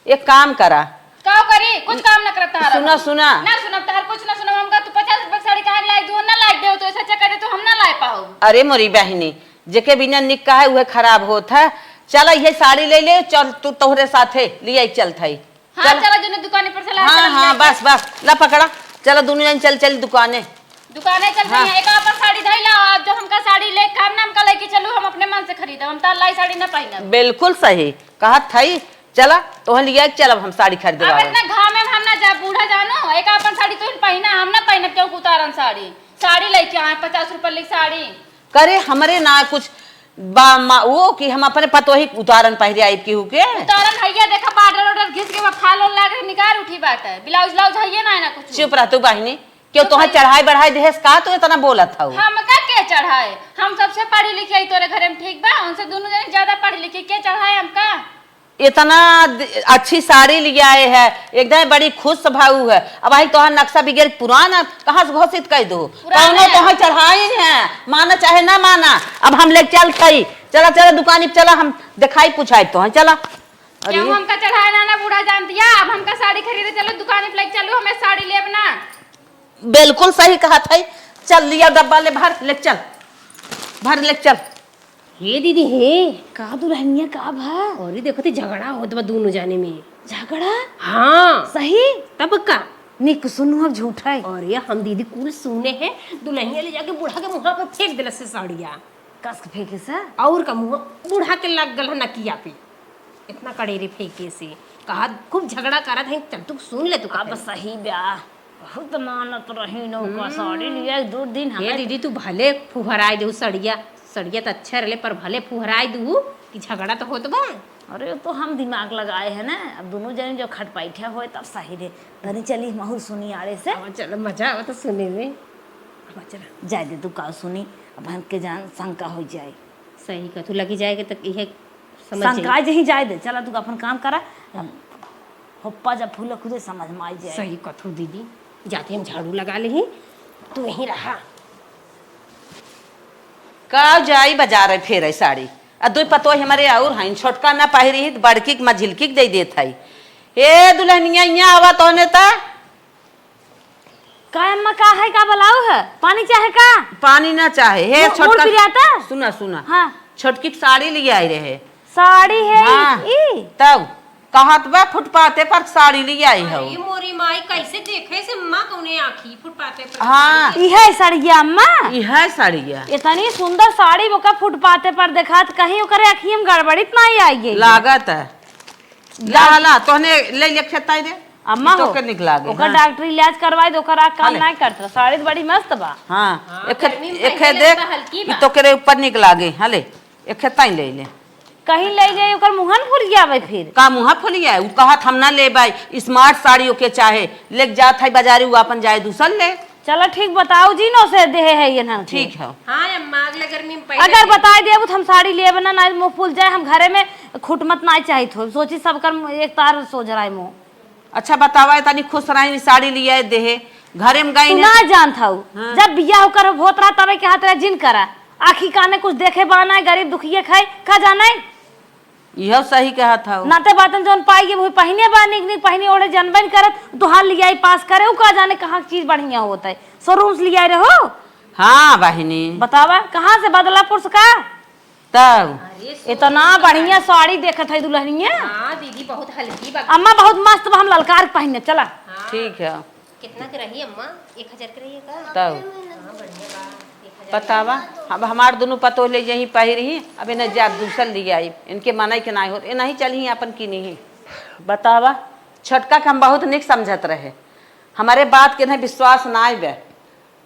एक काम करा का करी कुछ काम ना करता है सुना ना सुना तार कुछ ना सुना हमका तू 50 रुपए की साड़ी कहां लाई दो ना लाई दे तो ऐसा चक्कर तो हम ना लाई पाओ। अरे मोरी बहनी जेके बिना निक है वह खराब होत है चल ये साड़ी ले ले चल तू तोहरे साथे लिए चलत है। हां चला जो दुकान पर से ला हां बस ला पकड़ा चलो दोनों जन चल दुकाने चल रही है एक अपन साड़ी धइला अब जो हमका साड़ी ले काम नाम का लेके चलू हम अपने मन से खरीदब हम तार लाई साड़ी ना पहनब। बिल्कुल सही कहत थई चला तोहन लिया चलब हम साड़ी खरीद अब इतना घाम में हम ना जा बूढ़ा जानो एक अपन साड़ी तो पहना हम ना पहनब क्यों उतारन साड़ी लेके आए 50 रुपए की साड़ी करे हमरे ना कुछ वो कि हम अपने पतो ही उतारन पहरे आई की हुके उतारन भैया देखा पाउडर ऑर्डर घिस के फाल लाग निकाल उठी बात है, ब्लाउज ब्लाउज है ना ना कुछ। चुप रह तू बहनी, क्यों तोहे चढ़ाई बढ़ाई देहस का तू इतना बोलत हऊ? हम का के चढ़ाए? हम सबसे पढ़ी लिखी आई तोरे घरे में, ठीक बा? उनसे दोनों जने ज्यादा पढ़ी लिखी, के चढ़ाए हमका? इतना अच्छी साड़ी ले आए है, एकदम बड़ी खुश भाऊ है। अब भाई तोहर नक्शा बिगड़ पुराना कहाँ से घोषित कर दो? कौनो तोहे चढ़ाई है, माना चाहे ना माना। अब हम ले चल कई, चला चला दुकानी चला, हम दिखाई पूछाई तो चला। क्यों हमका चढ़ाए ना बूढ़ा जान दिया? अब हमका साड़ी खरीदे चलो, दुकान पे लेके चलो, हमें साड़ी लेब ना। बिल्कुल सही कहा था। चल लिया डब्बा ले, भर ले चल, भर ले चल। हे दीदी हे, का दुल्हनिया का भा? और देखो तो झगड़ा होत बा दोनों जाने में। झगड़ा? हाँ सही? तब का निक सुनु अब झूठा है। और ये हम दीदी कुल सुने हैं, दुल्हनिया ले जाके बूढ़ा के मुँह पे फेंक दिला से साड़िया। कस के फेंके से? और का मुँह बूढ़ा के लग गल है नकिया पे, इतना कड़ेरे फेंके से। कहा खूब झगड़ा करत है, चल तू सुन ले तू का। अब सही ब्याह बहुत मानत रही नो का साड़ी लिया 2 दिन हे हमें। दीदी तू भले फुहराई दू सड़िया, सड़िया तो अच्छा रहे, पर भले फुहराई दू कि झगड़ा तो होत बा। अरे तो हम दिमाग लगाए हैं ना, अब दोनों जने जो खटपैठा होए तब सही रे। तनी चली महू सुनी आड़े से। अब चलो मजा आवा तो सुने में। अब चलो जाए दे तू का सुनी, अब हम के जान शंका हो जाए। सही का तू लगी जाएगा तो यह समझ शंका जही जाए दे, चला तू अपन काम करा। होप्पा जब फूल खुदे समझ में आई जाए। सही कथू दीदी, जाते हम झाड़ू लगा ले, तू यहीं रहा। का जाई बाजार फेर साड़ी आ दो पतो हमारे और हैं, छोटका ना पहिरी ही बड़की के मझिलकी दे देत है। ए दुल्हनिया यहाँ आवा तो ने ता का अम्मा का है, का बुलाओ है? पानी चाहे का? पानी ना चाहे हे मोड़ पिरियाता? सुना सुना, हाँ छोटकी की साड़ी लिए आई रहे। साड़ी है हाँ, ई? तब कहत बा फुटपाते पर साड़ी लिए आई हो। ये मोरी माई कैसे देखे से माँ कौने आखी फुटपाते पर। हाँ ई है साड़िया अम्मा? यह साड़िया इतनी सुंदर साड़ी वो का फुटपाते पर देखात, कहीं ओकरे अखियम गड़बड़ित नहीं आई है। लागत है ला ला तोहने ले ले खेताई दे अम्मा हो के निकला गए। ओकर डॉक्टरी इलाज करवाई दो, ओकर काम नहीं करत। साड़ी तो बड़ी मस्त बा। हाँ एक गर्मी में एक पहले देख लगता हल्की ई तो के ऊपर निकला गए। हले एक खेताई ले ले कहीं ले जाए ओकर मुहन फूल गया भाई। फिर का मुँह फुलिया है? उ कहत हम ना ले बाई, स्मार्ट साड़ियों के चाहे ले जात है बाजारी, वो अपन जाए दूसर ले। चलो ठीक बताओ जी नो से दे है ये ना। ठीक है हाँ अम्मा अगले गर्मी में पहले अगर बताए दे तो हम साड़ी ले बना ना मुँह फूल जाए, हम घरे में खुटमत ना चाहिए हो। सोची सब कर एक तार सोच रहा है मुँह। अच्छा बतावा तनी खुश रही साड़ी लिए देहे घरे में गई ना जान था जब बिया होकर होत रहा तबे के हाथ रहा जिन करा आखी काने कुछ देखे बाना है, गरीब दुखिए खाए का जाना है। यह सही कहा था नाते बातन जोन पाई वो पहने बानी नहीं पहने ओढ़े जनबन करत तो हाल लिया पास करे, का जाने कहाँ चीज बढ़िया होता है। शोरूम से लिया रहो। हाँ बहिनी बतावा कहाँ से बदलापुर से का? तब इतना बढ़िया साड़ी देखत है दुल्हनिया। हाँ दीदी बहुत हल्की बा। अम्मा बहुत मस्त बा, हम ललकार पहने चला। ठीक है कितना के रही अम्मा? 1000 के रही का? तब बतावा अब हमार दोनों पतो ले यही पहिरी, अब इन्हें जा दूसर लिए आई, इनके मनाई के ना हो नहीं चली अपन की नहीं। बतावा छोटका के हम बहुत निक समझत रहे, हमारे बात के नहीं विश्वास ना आए।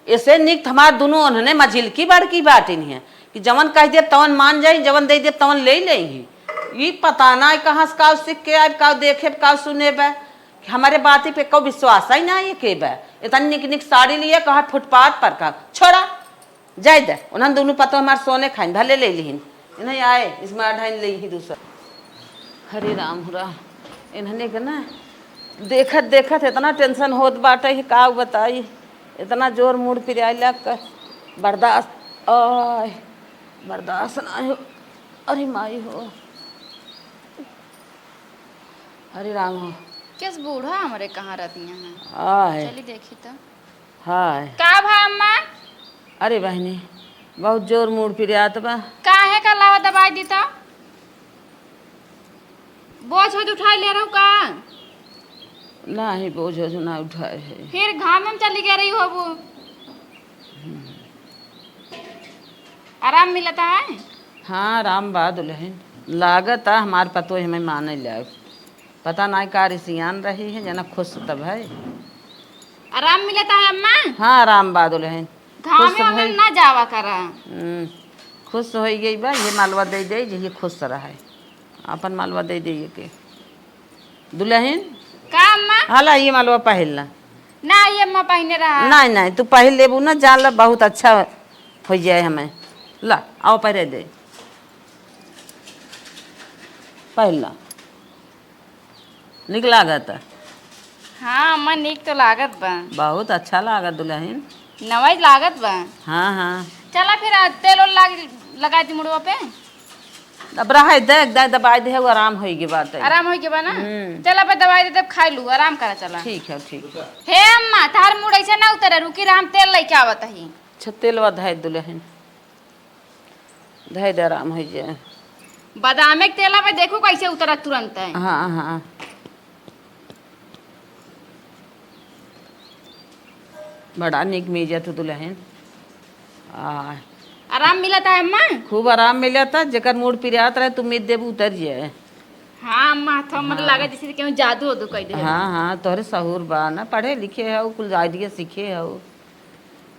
ऐसे निक हमार दोनों उन्होंने मझिलकी बड़की बात नहीं है कि जवन कह दे तवन मान जाई, जवन दे दे तवन ले लेंगी। ये पता ना कहाँ से का सीख के आए, का देखे का सुने बा, हमारे बात पे को विश्वास ही ना ये के बा। इतनी निक निक साड़ी लिए कहा फुटपाथ पर का छोड़ा जाए दे। उन्होंने दोनों पतो हमारे सोने खाइन भले ले लीन, इन्हें आए इसमें ढाइन ले ही दूसरा। हरे राम हो राम, इन्होंने के ना देखत देखत इतना टेंशन होत बाटे कि का बताई, इतना जोर मूड पिराइला कर बर्दाश्त आय बर्दाश्त ना हो। अरे माई हो, हरे राम हो। किस बूढ़ा हमारे कहाँ रहती हैं? आय चली देखी तो। हाय का भा अम्मा? अरे बहनी बहुत जोर मूड पिरात बा। काहे का लावा दवाई दी था? बोझ हो उठा ले रहा हूँ का? नहीं बोझ हो ना उठाए है। फिर घाम में चली गई रही हो वो। आराम मिलता है? हाँ राम बा दुल्हन लागत है हमार पतो हमें माने लायक, पता नहीं का रिसियान रही है जना खुश तब है। आराम मिलता है अम्मा? हाँ राम बा दुल्हन घाम में ना जावा करा। खुश हो गई बा, ये मालवा दे दे ये खुश रहा है, अपन मालवा दे दे के दुल्हन। का अम्मा हाला ये मालवा पहिल ला। ना ये अम्मा पहने रहा नहीं नहीं तू पहिल लेबू ना जान ला बहुत अच्छा हो जाए हमें। ला आओ पहले दे पहिल ला निक लागत। हाँ अम्मा निक तो लागत बा बहुत अच्छा लागत दुल्हन। नवाई लागत बा। हाँ हाँ चला फिर तेल और लगा दी मुड़वा पे। अब रहा देख देख दबाई दे आराम होगी बात है। आराम हो के बा ना। चला पे दवाई दे तब खा लू आराम करा चला। ठीक है ठीक है। हे अम्मा तार मुड़ ऐसे ना उतरे रुकी रहा हम तेल लेके आवत ही। अच्छा तेलवा धाय दुल्हन धाय दे आराम हो जाए। बादाम के तेला पे देखो कैसे उतरा तुरंत है। हाँ हाँ बड़ा निक मिल तू दुल्हन। आराम मिलता है अम्मा। खूब आराम मिला था जकर मूड पिरात रहे तू मिद देब उतर जाए। हाँ अम्मा तो मतलब लगा जैसे कि जादू हो कह दे। हाँ हाँ तोहरे सहूर बा ना पढ़े लिखे हो कुल आइडिया सीखे हो।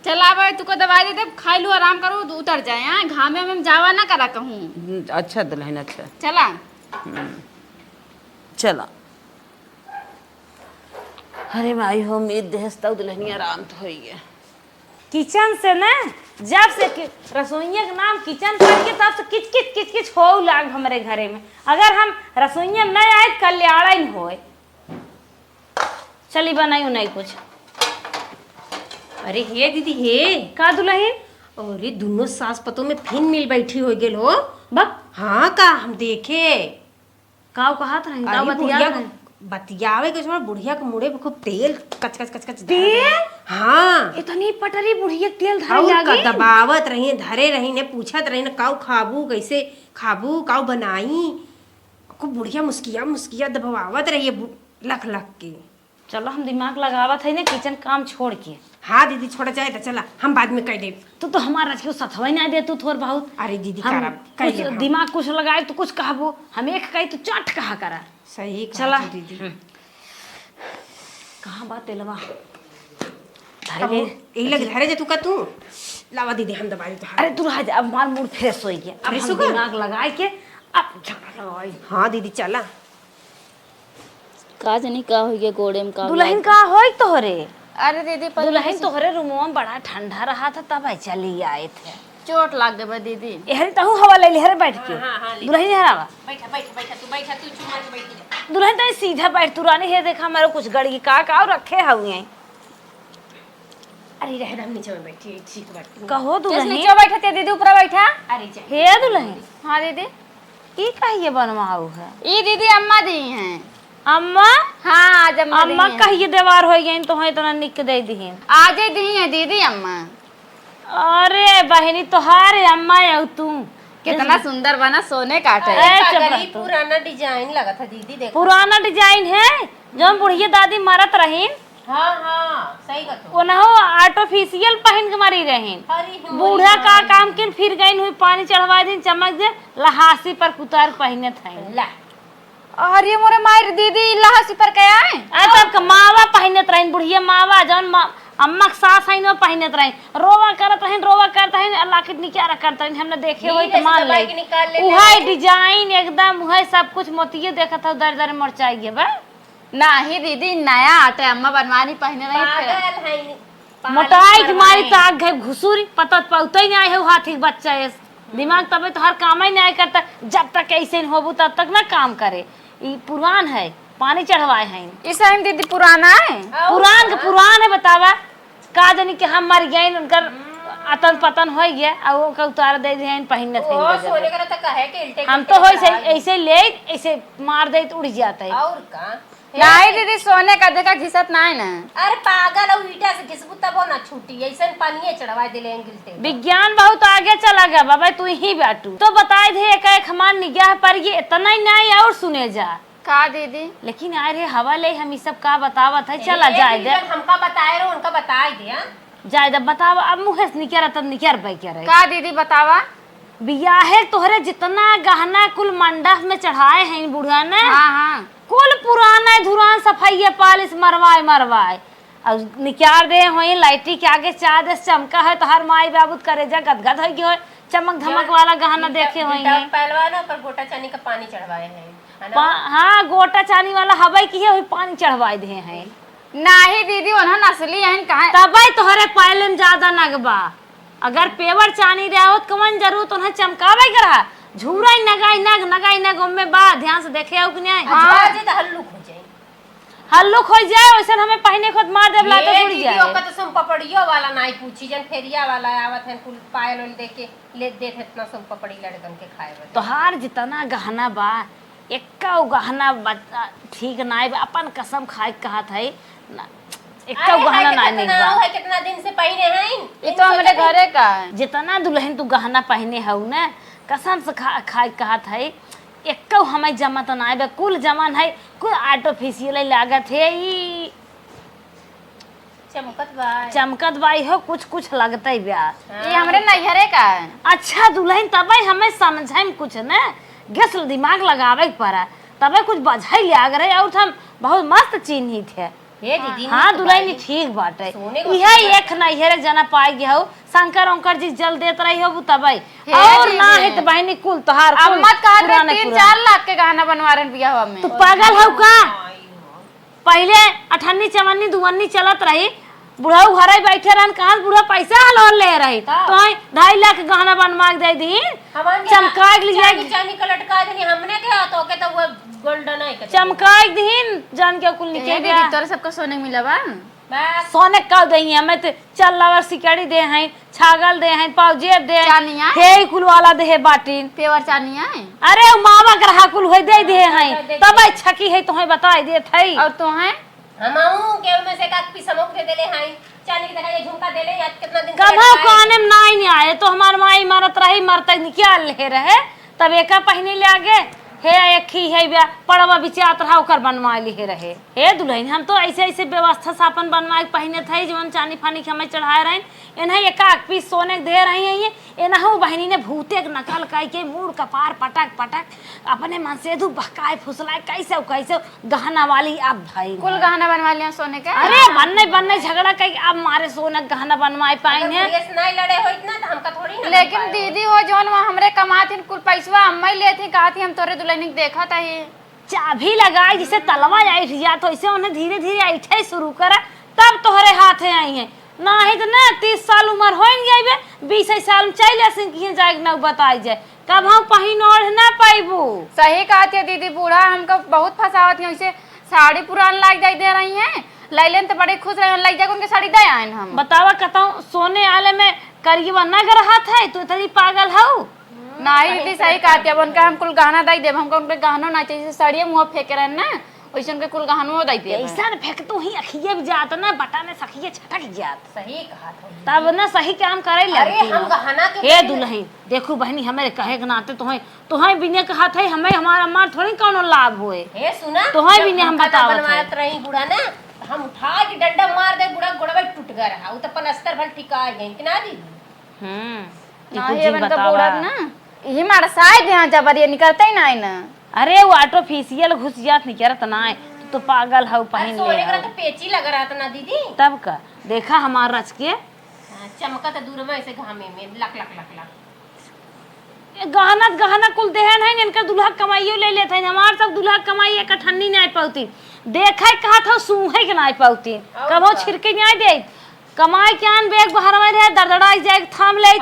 चला अब तुको दवाई दे तब खा लू आराम करो तो उतर जाए। हाँ घामे में जावा ना करा कहूँ। अच्छा दुल्हन अच्छा। चला चला अरे माई हो उम्मीद देहस्ता दुल्हनी आराम तो हो गया। किचन से ना जब से रसोइया का नाम किचन पड़ के तब से किच किच किच किच हो लाग हमारे घरे में। अगर हम रसोइया में नहीं आए कल्याण ही होए। चली बनाई नहीं कुछ। अरे हे दीदी हे का दुल्हन अरे दोनों सास पतों में फिन मिल बैठी हो गेल हो। बक हाँ का हम देखे काव कहत रही का अरे बतिया बुढ़िया रही? बतियावे के छोड़ बुढ़िया के मुड़े पे खूब तेल कच कच कच कच तेल? हाँ इतनी पटरी बुढ़िया तेल धरे और का लागी। दबावत रही धरे रही ने पूछत रही ने काऊ खाबू कैसे खाबू काऊ बनाई खूब बुढ़िया मुस्किया मुस्किया दबावत रही है लख लख के। चलो हम दिमाग लगावत है ना किचन काम छोड़ के। हाँ दीदी छोड़ा जाए तो चला हम बाद में कह दे। तू तो हमारा क्यों सथवाई नहीं दे तू थोड़ बहुत। अरे दीदी हम करा कुछ दिमाग कुछ लगाए तो कुछ कहबो हम एक कही तो चाट कहा करा। सही चला। चला दीदी कहाँ बात तेलवा अब यही लग धरे जे तू का तू लावा दीदी हम दबाई तो। अरे तू रह जा अब हमार मूड फ्रेश हो गया। अब फ्रेश हम हो गया? दिमाग लगाए के अब झगड़ा लगाई। हाँ दीदी चला। का जनी का हो गया गोड़े में का दुल्हन का होई तोहरे? अरे दीदी दुल्हन तोहरे रूमवा में बड़ा ठंडा रहा था तब चली आए थे। चोट लग गई दीदी। एहरे तहु हवा ले ले बैठ के। दुल्हन हरावा बैठा बैठा बैठा तू चुमा के बैठी जा। दुल्हन तो सीधा बैठ तू रानी है देखा मेरे कुछ गड़ी का रखे हुए हैं। अरे रह हम नीचे में बैठी ठीक बैठी कहो दुल्हन नीचे बैठा थे दीदी ऊपर बैठा। अरे जा हे दुल्हन हाँ दीदी ई कहिए बनवाऊ है? ये दीदी अम्मा दी हैं। अम्मा हाँ आज अम्मा दी अम्मा हैं। कहिए देवार हो गई तो है तो निक दे दीहिन। आज ही दी हैं दीदी अम्मा। अरे बहनी तोहार अम्मा है तू कितना सुंदर बना सोने काटे। ए, चुप पगड़ी रह तू। पुराना डिजाइन लगा था दीदी देखो। पुराना डिजाइन है जो बुढ़िया दादी मारत रहीन हाँ हाँ सही का तो। ओनहो आर्टिफिशियल पहन के मारी रहीन। हरी हो बूढ़ा का काम किन फिर गईन हुई पानी चढ़वा दिन चमक दे लहासी पर कुतार पहने थे। ला अरे मोरे मार दीदी लहासी पर क्या है। तब मावा पहनत रहीन बुढ़िया मावा जौन अम्मा के सास है न पहनत रहीन रोवा करत रहीन अल्लाह के निकारा करत रहीन। हमने देखे हुई तो मान ले उहाई डिजाइन एकदम उहाई सब कुछ मोतिये देखत हो दर दर मरचाई गे बा। नहीं दीदी नया आटे अम्मा बनवानी पहने रही थे। पागल है मोटाई की मारी ताक गए घुसूरी पता पौते नहीं आए हो हाथी के बच्चा है दिमाग तबे तो हर काम ही नहीं करता। जब तक ऐसे होबू तब तक ना काम करे। ई पुरान है पानी चढ़वाए हैं। इस टाइम दीदी पुराना है। पुरान है बतावा का जानी कि हम मर गए उनकर अतन पतन हो गया और वो का उतार दे दिए पहनने थे ओ सोने का तो कहे के इल्टे हम तो हो ऐसे ले ऐसे मार दे तो उड़ जाता है। और का नहीं दीदी सोने का देखा घिसत नहीं ना। अरे पागल और ईटा से घिसबू तब ना छूटी ऐसे पानी चढ़वा दिले गिलते। विज्ञान बहुत आगे चला गया बाबा तू ही बाटू तो बताए थे एक हमार निगाह पर ये इतना ही नहीं और सुने जा का दीदी। लेकिन अरे हवा ले हम सब का बतावत है चला जाए दे हमका बताए रो उनका बताए दे जाए दे बताव अब मुँह से निकल तब निकल भाई क्या रहे का दीदी बतावा। बियाहे तोहरे जितना गहना कुल मंडप में चढ़ाए हैं बुढ़ा ने हाँ हाँ कुल पुराना धुरान सफाई पालिश मरवाए और निकाल दे वही लाइटी के आगे चाँद चमका है तो हर माई बाबू करे जा गदगद हो गई हो चमक धमक वाला गहना देखे हुए हैं। पहलवान पर गोटा चने का पानी चढ़वाए हैं हाँ गोटा चानी वाला हवाई की है, वही पानी चढ़वाई दे हैं। नाही दीदी ओना नसली है कहाँ तबई तोहरे पायले में ज्यादा नगबा। अगर पेवर चानी रहा हो तो कवन जरूरत उन्हें चमकावे करा झूराई नगाई नग में बा ध्यान से देखे हो कि नहीं। हां जे त हल्लुक हो जाए, हल्लुक हो जाए वैसे हमें पहने खुद मार दे लाते छुड़ दीदी जाए। ओका तो सम पपड़ियो वाला नहीं पूछी जन फेरिया वाला आवत है कुल पायल ओल दे के ले देत है इतना सम पपड़ी लड़कन के खाए बदे। तोहार जितना गहना बा एक्का गहना ठीक नाई बा, अपन कसम खाए कहत है एक्का गहना नहीं बा। है कितना दिन से पहने हैं ये तो हमारे घरे का है। जितना दुल्हन तू गहना पहने हऊ ना कसम से खाए कहत है एक्का हमें जमा तो नाई बा, कुल जमान है कुल आर्टिफिशियल लागत है ई चमकत बाई हो कुछ लगता ही ब्याह। ये हमारे नैहरे का है। अच्छा दुल्हन तबे हमें समझाई में कुछ न गैस दिमाग लगावे के पड़ा तबे कुछ बझाई लाग रहे और हम बहुत मस्त चिन्हित है। हे दीदी हाँ दुल्हन ठीक बाटे यह एक नैहरे जना पाई गया हो शंकर जी जल देत रही हो तबे और ना है तो बहनी कुल तोहार अब मत कहा 3-4 लाख के गहना बनवा रहे बियाह में। तू पागल हो का? पहले 98 चवन्नी दुवन्नी चलत रही बुढ़ा घरे बैठे रहन कहाँ बुढ़ा पैसा लोन ले रही तो 2.5 लाख गहना बनवा दे दी चमका चांदी का लटका देनी हमने क्या तो के तो वो गोल्डन है चमका दीन जान के कुल नीचे दीदी तोरे सबका सोने मिला बा सोने कल दही हमें तो चल लवर सिकड़ी दे हैं छागल दे हैं पाउजेब दे चानिया हे कुल वाला दे बाटिन पेवर चानिया है। अरे मामा ग्रहा कुल होई दे हैं तब छकी है तो बताई दे थई और तो है हमहू के में से का पीस हमक दे देले हैं चांदी की तरह ये झुमका देले आज कितना दिन कभो काने में नहीं आए तो हमार माई मारत रही मरतक निकाल ले रहे तब एका पहने ले आगे हे एक ही है ब्या पड़वा बिचात रहा ओकर बनवा ली रहे। हे दुल्हन हम तो ऐसे व्यवस्था से अपन बनवा पहने थे जीवन चांदी फानी के हमें चढ़ाए रहे इन्हें एक पीस सोने के दे रही है एनहू बहनी ने भूते नकल कह के मूड कपार पटक अपने मन से धू बहकाए फुसलाए कैसे गहना वाली अब भाई कुल गहना बनवा लिया सोने का। अरे बनने झगड़ा कह अब मारे सोने गहना बनवाए पाएंगे नहीं लड़े हो इतना तो हमका थोड़ी ना। लेकिन दीदी हो जौन वहाँ हमरे कमाती कुल पैसवा अम्मा ले थी कहा थी हम तोरे दुल्हन देखा था ये चाबी लगाए जिसे तलवा आई जा तो इसे उन्हें धीरे धीरे ऐठे शुरू करा तब तोहरे हाथ आई है ना है तो ना 30 साल उम्र हो गई 20 साल में चल ऐसे जाए न बताई जाए कब हम पहिन ओढ़ ना पाइबू। सही कहा थी दीदी बूढ़ा हमको बहुत फंसावत है ऐसे साड़ी पुरान लाग जाए दे रही हैं लैलन तो बड़े खुश रहे लग जाए उनके साड़ी दे आए हम बतावा कहता सोने आले में करिए ना कर हाथ है तू इतनी पागल हो नहीं दीदी सही कहा थी अब उनका हम कुल गहना दे देब हमको उनके गहना ना चाहिए साड़िए मुँह फेंके रहे ना वैसे उनके कुल गहनों दे दिए ऐसा फेंक तू ही अखिए भी जात ना बटा में सखिए छटक जात सही कहा तब ना सही काम करे अरे हम गहना के हे दुल्हन देखो बहनी हमें कहे के नाते तुम्हें बिने कहा था हमें हमार थोड़ी कोनो लाभ होए हे सुना तुम्हें बिने हम बताओ बनवात रही बूढ़ा ना हम उठा के डंडा मार दे बूढ़ा गोड़वा टूट गया रहा उ त पलस्तर भल टिका गई कि ना दीदी ना ये बन का बूढ़ा ना यही मार साइड यहां जबर ये निकलते ही ना अरे वो आर्टिफिशियल घुसियात नहीं करत ना तो पागल हो पहन सोने का तो पेची लग रहा था ना दीदी तब का देखा हमार रच के चमकत दूर में ऐसे घामे में लक गहना कुल देहन है इनका दुल्हा कमाइयो ले लेते हैं हमार सब दुल्हा कमाई एक ठन्नी नहीं पाती देखे कहा था सूहे के नहीं पाती कबो छिड़के नहीं दे कमाई के आन बेग बाहर में रहे दरदड़ाई जाए थाम ले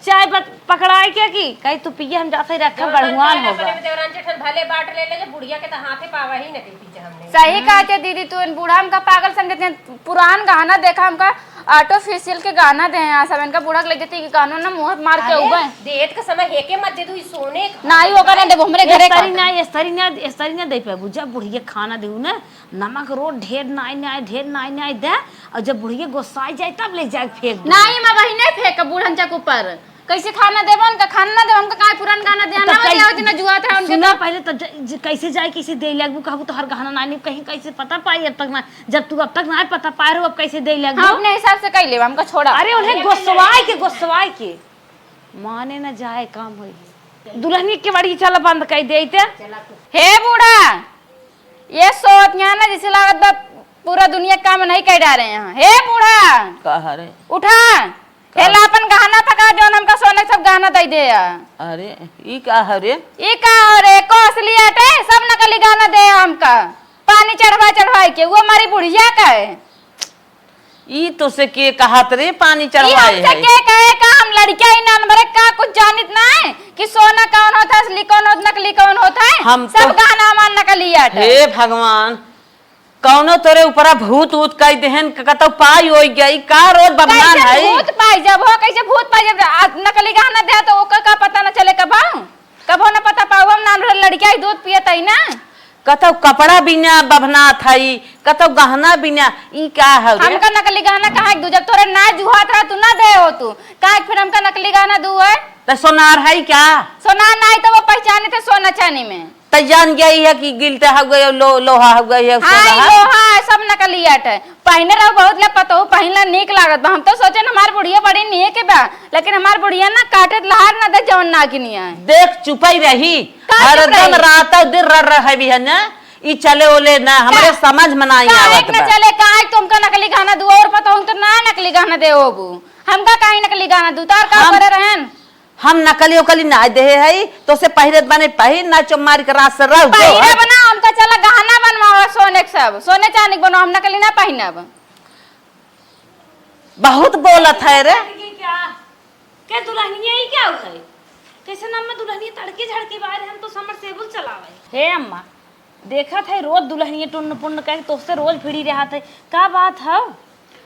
चाय पकड़ाई के की कहीं तू पिए हम जाते रखे गढ़वान होगा देवरान जेठन भले बाट ले ले बुढ़िया के तो हाथे पावा ही नहीं पीछे हमने सही कहा थे दीदी तू इन बूढ़ा हमका पागल समझते हैं पुरान गाना देखा हमका आर्टिफिशियल के गाना दे हैं सब इनका बूढ़ा ले जाती गाना ना मुंह मार के उगे देत का समय हेके मत दे दू सोने नहीं होगा ना देखो हमरे घरे इस तरी ना दे पे बुझा बुढ़िया खाना देऊ ना नमक रोड ढेर नाई दे और जब बुढ़िया गोसाई जाए तब ले जाए फेंक नहीं मैं वही नहीं फेंक बूढ़न चक ऊपर कैसे खाना देवन का खाना ना देवन का काय पुरान गाना देना ना होती ना जुआ था उनके ना पहले तो कैसे जाए कैसे दे लगबू कहबू तो हर गहना नानी कहीं कैसे पता पाई अब तक ना जब तू अब तक ना पता पाए रहो अब कैसे दे लगबू हम अपने हिसाब से कह ले हमका छोड़ा अरे उन्हें गोसवाई के माने ना जाए काम होई दुल्हनी के बड़ी चला बंद कर देते हे बूढ़ा ये सोच यहाँ ना जिसे लागत बा पूरा दुनिया काम नहीं कर डाले हैं हे बूढ़ा कह रे उठा हेला अपन गहना थका जोन हमका सोने के सब गहना दे दे अरे ई का है रे? ई का रे कोसली हटे सब नकली गहना दे हमका पानी चढ़वा के वो हमारी बुढ़िया का है। ई तो से के कहत रे पानी ई चढ़वाए हमसे है? के कहे का हम लड़कियां ही नंबर का कुछ जानित ना है कि सोना कौन होता है असली कौन होता नकली कौन होता है। हम सब तो- गहना हमार नकली हटे। हे भगवान, कौनो तोरे ऊपरा भूत ऊत कई देहन कतौ पाई होई गई का रोज बदनाम कैसे है। भूत पाई जब हो कैसे भूत पाई जब नकली गहना दे तो ओकर का पता न चले कबो न पता पाऊ हम नान लड़कियां ही दूध पियत है ना। कतौ कपड़ा बिना बभना थाई, कतौ गहना बिना, ई का है रे? हमका नकली गहना कहाँ दू जब तोरे ना जुहात रहा तू ना दे हो तू काहे फिर हमका नकली गहना दू है। त सोनार है क्या? सोना नहीं तो वो पहचाने थे सोना चांदी में। त जान गई है कि गिलते हो गए लोहा हो गई है हाँ सोना है? लोहा है सब नकली है पहने रहो बहुत ले पता हो पहनला नीक लागत बा हम तो सोचे हमार बुढ़िया बड़ी नीक है बा लेकिन हमार बुढ़िया ना काटे लहार ना दे जौन ना किनिया है। देख चुपई रही हरदम रात दिन रह भी है ना ई चले ओले ना हमरे समझ में नहीं आवत न बा। चले काहे तुमका नकली गहना दू और पता हो तो ना नकली गहना दे होबू हमका काहे नकली गहना दू तार का करे रहन। हम नकली उकली ना दे है तो से पहिरत बने पहिर ना चुमार के रात से रह गो पहिरा बना हमका चला गहना बनवाओ सोने के सब सोने चांदी के बनाओ हम नकली ना पहिनब। बहुत बोलत है रे। क्या के दुल्हनिया ही क्या है कैसे नाम में दुल्हनिया तड़के झड़के बाहर हम तो समरसेबुल चलावे। हे अम्मा देखा था रोज दुल्हनिया टुन्न पुन्न कह तो से रोज भिड़ी रहा था का बात है?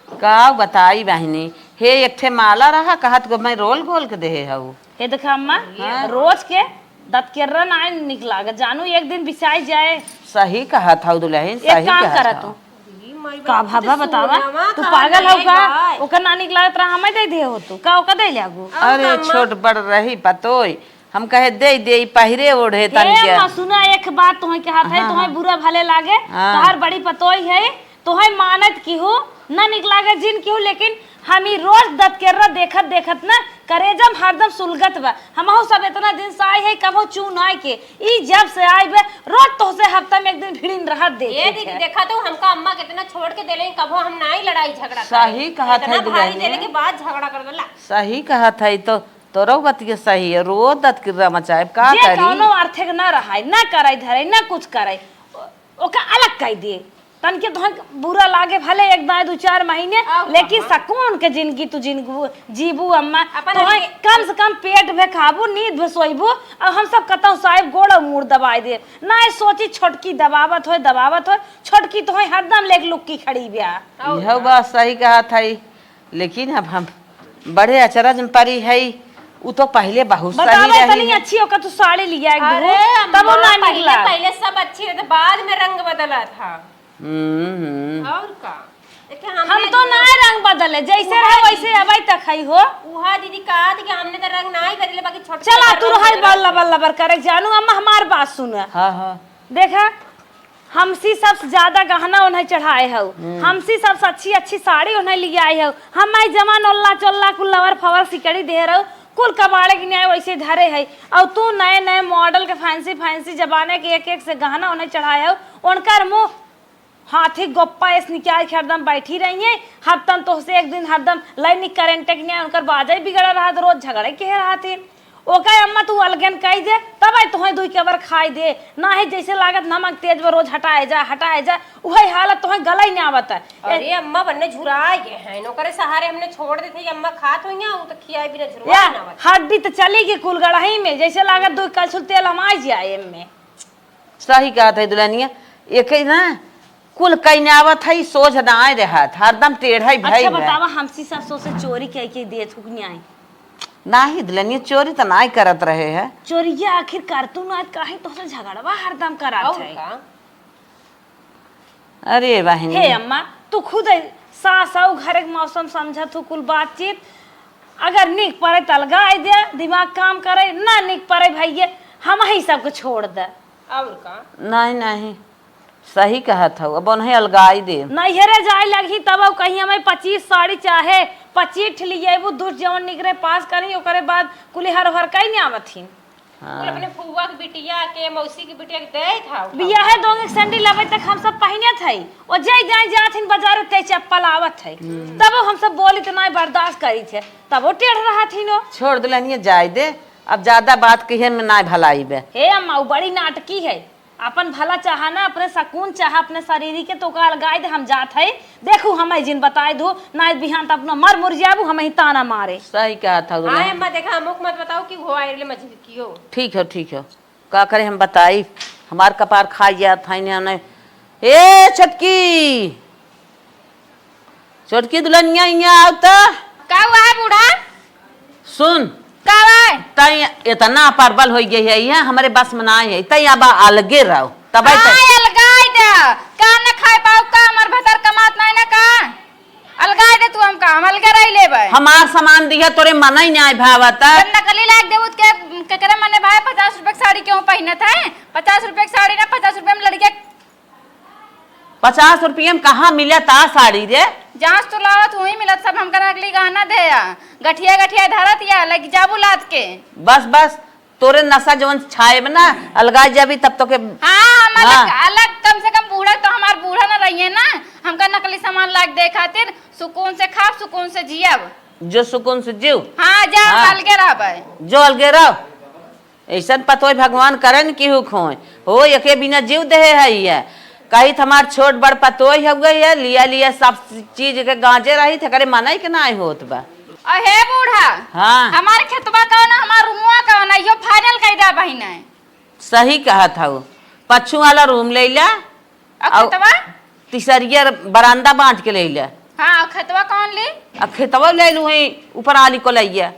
का बताई बहनी हे एक ठे माला रहा कहत को मैं रोल गोल के देहे हूँ। हे देखा अम्मा रोज के दत के रन आए निकला जानू एक दिन बिसाई जाए। सही कहा था दुल्हन एक सही काम कहा करा था। तू का भाभा बतावा तू पागल हो का ओकर ना निकला रहा हमें दे दे हो तू का ओका दे लागू। अरे छोट बड़ रही पतोई हम कहे दे पहिरे ओढ़े तन के। अम्मा सुना एक बात तुम्हें के हाथ है तुम्हें बुरा भले लागे तोहर बड़ी पतोई है तुम्हें मानत की हो ना निकला गे जिन की हो लेकिन हम ही रोज दत के रहा देखत देखत ना करेजम हरदम सुलगत बा हमहु सब इतना दिन से आई है कबो चून आए के ई जब से आई बे रोज तो से हफ्ता में एक दिन भिड़िन रहत दे ये दीदी देखा तो हमका अम्मा कितना छोड़ के देले कबो हम ना ही लड़ाई झगड़ा सही कहा था इतना भारी देले के बाद झगड़ा कर देला। सही कहा था तो तोरो बतिया सही है रोज दत किरा मचाए का जे करी। कौनो आर्थिक ना रहाय ना कराई धराई ना कुछ कराई ओका अलग कह दिए तन के तुहं बुरा लागे भले एक दाए 2-4 महीने लेकिन सकून के जिंदगी तू जिंदगी जीबू अम्मा तुहं कम से कम पेट भे खाबू नींद भे सोइबू और हम सब कतौ साहिब गोड़ मुड़ दबाई दे ना सोची छोटकी दबावत हो छोटकी तुहं हरदम लेक लुक्की खड़ी बिया। यह बात सही कहा था लेकिन अब हम बड़े अचरज में परी है वो तो पहले बहुत सही बतावा रही इतनी अच्छी होकर तू साड़ी लिया अरे तब वो ना अम्मा निकला पहले सब अच्छी रहते बाद में रंग बदला था। हम्म। और का देखे हम तो ना रंग बदले जैसे रहे वैसे अबै तक है हो। उहा दीदी कहा थी कि हमने तो रंग ना ही बदले बाकी छोटे चला तू रहा बल्ला बल्ला बर करे जानू अम्मा हमार बात सुन हाँ हाँ देखा हमसी सबसे ज्यादा गहना उन्हें चढ़ाए हो हमसी सबसे अच्छी अच्छी साड़ी उन्हें लिए आए हो हम आई जमान ओल्ला चोल्ला कुल लवर फवर सिकड़ी दे रहो कुल कबाड़े की न्याय वैसे धरे है और तू नए नए मॉडल के फैंसी फैंसी जमाने के एक से गहना उन्हें चढ़ाए हो उनकर मुँह हाथी गोप्पा इस निकाय के हरदम बैठी रही है हफ्तम तो से एक दिन हरदम लाइन करंट के न्याय उनकर बाजा बिगड़ा रहा तो रोज झगड़े के रहा थे ओके अम्मा तू अलगन कही दे तब आई तुम्हें दुई केबर खाई दे ना ही जैसे लागत नमक तेज में रोज हटाए जा वही हालत तुम्हें गला ही नहीं आवत है। अरे अम्मा बनने झुराए गए हैं नौकरे सहारे हमने छोड़ देते थे अम्मा खात हुई वो तो खियाई बिना झुरवा ना आवत। हड्डी तो चली गई कुल गड़ाही में जैसे लागत दुई कलछुल तेल हम आई जाए में। सही कहा था दुल्हनिया एक ही ना कुल कैनावत है सोच ना आए रहा हरदम टेढ़ा ही भाई अच्छा बतावा हमसी सासों से चोरी कह के दे थुकनी ना ही दुल्हनिया चोरी तो ना ही करत रहे है चोरिया आखिर करतू ना काहे तो से झगड़वा हरदम करात है। अरे बहनी हे अम्मा तू खुद सास और घर के मौसम समझ तू कुल बातचीत अगर निक पड़े तलगाई दे दिमाग काम करे ना निक पड़े भैया हम ही सबको छोड़ दे। और का नहीं नहीं सही कहा था अब उन्हें अलगाई दे नैहरे जाए लगी तब कहीं हमें 25 साड़ी चाहे 25 ठिलिए वो दूर जवन निकरे पास करी ओकरे बाद कुली हर कहीं नहीं आवथिन। अपने फुआ की बिटिया के मौसी की बिटिया के दे था बिया है दोगे सैंडल लबे तक हम सब पहिने है और जय जाए जाथिन बाजार ते चप्पल आवत है तब हम सब बोली तो नहीं बर्दाश्त करी थे तब वो टेढ़ रहा थी नो। छोड़ दुल्हनिया जाए दे, अब ज्यादा बात कहिए में ना भलाई बे। हे अम्मा वो बड़ी नाटकी है, अपन भला चाहा ना अपने सकून चाहा अपने शरीर के तो काल गाय दे हम जात है देखू हम जिन बताए दो ना बिहान तो अपना मर मुर जाबू हम ही ताना मारे। सही कहा था हाँ दुल्हन। अम्मा देखा अमुक मत बताओ कि हो आए मछली की हो। ठीक है का करे हम बताई, हमार कपार खा गया था इन्हें। ए छोटकी दुल्हनिया यहाँ आवता। का हुआ है बूढ़ा? सुन का हुआ है? तई इतना परबल हो गई है यहाँ हमारे बस में ना है, तई अब अलगे रहो तब अलगाई दे का न खाए पाओ का हमर भतर कमात नहीं ना का अलगाई दे तू हमका हम अलगे रह लेबे। हमार सामान दिया तोरे मना ही नहीं भावता। नकली लाग देबू के करे मने भाई 50 रुपए की साड़ी क्यों पहनत है? 50 रुपए की साड़ी ना 50 रुपए में लड़के 50 रुपये में कहाँ मिला था साड़ी रे? जांच तो लावत हुई मिलत सब हमका अगली गहना दे या गठिया गठिया धरत या लग जाबू लात के। बस तोरे नशा जवन छाए में ना अलगा जाबी तब तो के। हाँ हम अलग कम से कम बूढ़ा तो हमार बूढ़ा ना रहिए ना, हमका नकली सामान लाग दे खातिर सुकून से खा सुकून से जियब। जो सुकून से जीव। हाँ जा अलगे रहबे। जो अलगे रहो ऐसा पतो भगवान करन की खोए हो एके बिना जीव दे है कही हमार छोट बड़ पतोई हो गई है लिया सब चीज के गांजे रही थे करे मना ही के ना होत बा। अहे बूढ़ा हाँ हमारे खेतबा का ना हमार रूमवा का ना यो फाइनल कई दा बहिना है। सही कहा था वो पछू वाला रूम ले लिया और खेतबा तीसरिया बरामदा बांट के ले लिया। हाँ खेतबा कौन ली? खेतवा ले लू ऊपर आली को लिया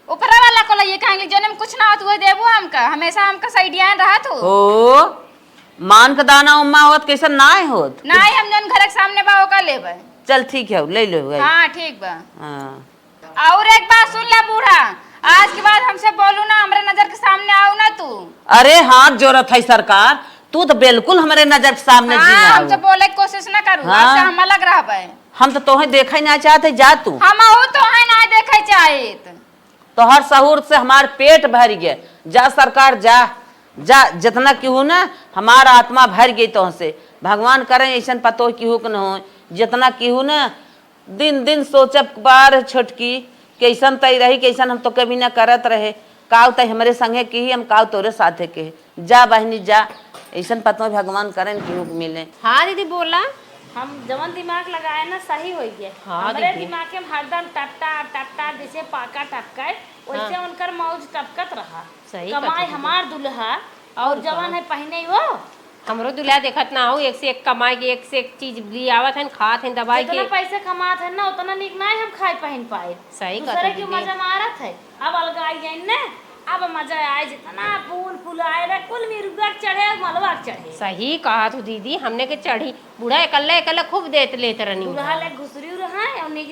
ऊपर वाला को लिए कहेंगे जोने में कुछ ना होत हुए देबो हमका हमेशा हमका साइडिया रहा तो ओ मान का दाना उम्मा होत कैसा ना होत ना हम जन घर के सामने बा का लेबे। चल ठीक है ले लो गई। हाँ ठीक बा। हाँ और एक बात सुन ले बूढ़ा, आज के बाद हमसे बोलू ना हमारे नजर के सामने आओ ना तू। अरे हाथ जोरत है सरकार, तू तो बिल्कुल हमारे नजर के सामने हाँ, हमसे बोले की कोशिश ना करू। हाँ। हम अलग रहबे। हम तो तोहे देखा ही ना चाहते जा तू। हम तो है ना देखे चाहिए तो हर सहूर से हमार पेट भर गया। जा सरकार जा जितना क्यों ना हमारा आत्मा भर गई तो से भगवान करें ऐसा पतो क्यों न हो जितना क्यों ना दिन सोचब बार छोटकी कैसन तय रही कैसन हम तो कभी ना करत रहे काव तय हमारे संगे की हम काव तोरे साथे के जा बहनी जा ऐसा पतो भगवान करें क्यों मिले। हाँ दीदी बोला हम जवन दिमाग लगाए ना सही हो गया। हाँ, हमारे दीदी। दिमाग के हरदम टपटा जैसे पाका टपका वैसे उनकर मौज टपकत रहा। सही कमाई बात है। हमार दुल्हा और और जवन है पहने ही वो हमरो दुल्हा देखत ना हो एक से एक कमाई के एक से एक चीज ली आवत है खात है दवाई जितना के। पैसे कमात है ना उतना निक नहीं हम खाए पहन पाए। सही दूसरे कहत की दीदी। मजा मारत है अब अलगाई जाए ना अब मजा आए जितना फूल फुलाए रे कुल मिर्गा चढ़े मलवा चढ़े। सही कहा तू दीदी हमने के चढ़ी बूढ़ा एकल्ला खूब देत लेते रहनी। दूल्हा ले घुसरी रहा और निक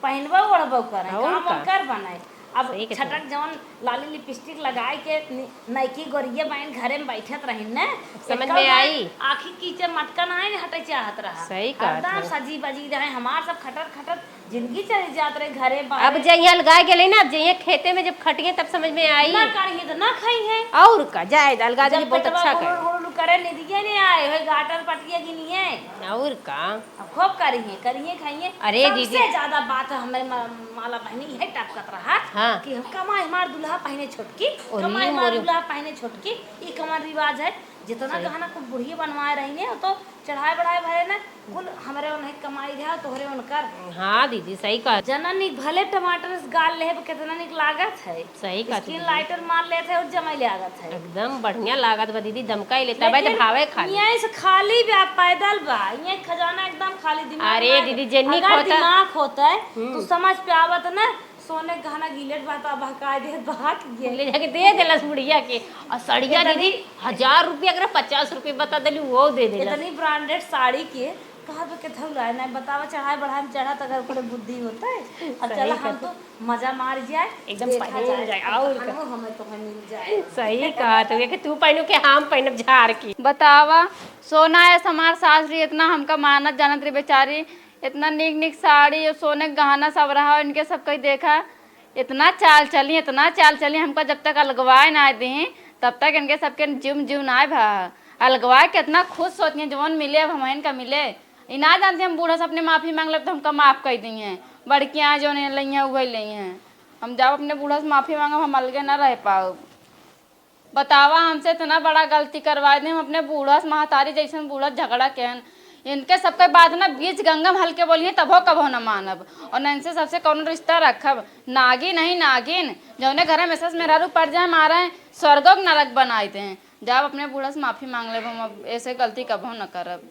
पहनबो ओढ़बो करे और काम का? कर बनाए। अब सही कहत छटक जवन लाली लिपस्टिक लगाए के नईकी गोरिया बहन घरे में बैठत रही न समझ में आई। आखी कीचड़ मटका नहीं हटे चाहत रहा। सही कहत हरदम है। सजी बजी रहे हमार सब खटर जिंदगी चली जात रहे घरे अब बाहर। जइया लगाए गेले ना अब जइया खेते में जब खटिए तब समझ में आई। ना करिए तो ना खाई है और का जाए अलगा दीदी जब बहुत अच्छा पेटवा कर। हुड़ करे निदिए नहीं आए होय गाटर पटिया गिनिए और का अब खूब करिए खाइए। अरे सबसे दीदी। ज्यादा बात हमारे माला बहनी है टपकत रहा हाँ। कि हम कमाई हमार दुल्हा पहने छोटकी ओरी कमाई हमार मोरी। दुल्हा पहने छोटकी ये कमार रिवाज है। जितना गहना को बुढ़िया बनवाए रही ने तो चढ़ाए बढ़ाए भरे ना कुल हमारे उन्हें कमाई रहा तोहरे उनकर। हाँ दीदी सही कहा। जननी भले टमाटर से गाल ले कितना निक लागत है सही कहा स्किन लाइटर मार लेते और जमाई लागत है एकदम बढ़िया लागत बा दीदी दमका ही लेता भाई तो भावे खाली। यहाँ से खाली बा पैदल बा यहाँ खजाना एकदम खाली दिमाग अरे ना- दीदी, जेन्नी अगर खोता- दिमाग होता है तो समझ पे आवत ना सोने के गहना गिलेट बाता बहका दे भाग गए। ले जाके दे देलस बुढ़िया के और सड़िया दीदी 1000 रुपया अगर 50 रुपये बता देली वो दे देला। इतनी ब्रांडेड साड़ी के कहाँ पे के थौला नहीं बतावा चढ़ाए बढ़ाए में चढ़ा तक कोई बुद्धि होता है। अब चला हम तो मजा मार जाए एकदम देखा पहन जाए और का। गहनों हमें तो मिल जाए। सही कहा तो कि तू पहनू के हम पहनब झाड़ की। बतावा सोना है हमार सासरी इतना हमका मानत जानत रही बेचारी इतना निक साड़ी और सोने के गहना सब रहा इनके सब कहीं देखा इतना चाल चली हमको जब तक अलगवाए ना दी तब तक इनके सबके जुम ना भा अलगवा कितना खुश होती हैं जवन मिले अब हमारे का मिले। ई ना जानते हम बूढ़ा से अपने माफ़ी मांग लब तो हमका माफ़ कर दी हैं। बड़कियाँ जो नहीं ली हैं वही ली हैं। हम जब अपने बूढ़ा से माफ़ी मांगब हम अलगे ना रह पाओ। बतावा हमसे इतना बड़ा गलती करवा दे हम अपने बूढ़ा से महतारी जैसे बूढ़ा झगड़ा केहन इनके सबके बाद ना बीच गंगा में हल्के बोलिए तबो कबो न मानब और न इनसे सबसे कौन रिश्ता रखब। नागिन नहीं नागिन जौने घर में सस मेहरारू पड़ जाए मारे स्वर्गों नरक बनाते हैं। जब अपने बूढ़ा से माफ़ी मांग ले हम अब ऐसे गलती कबो न करब।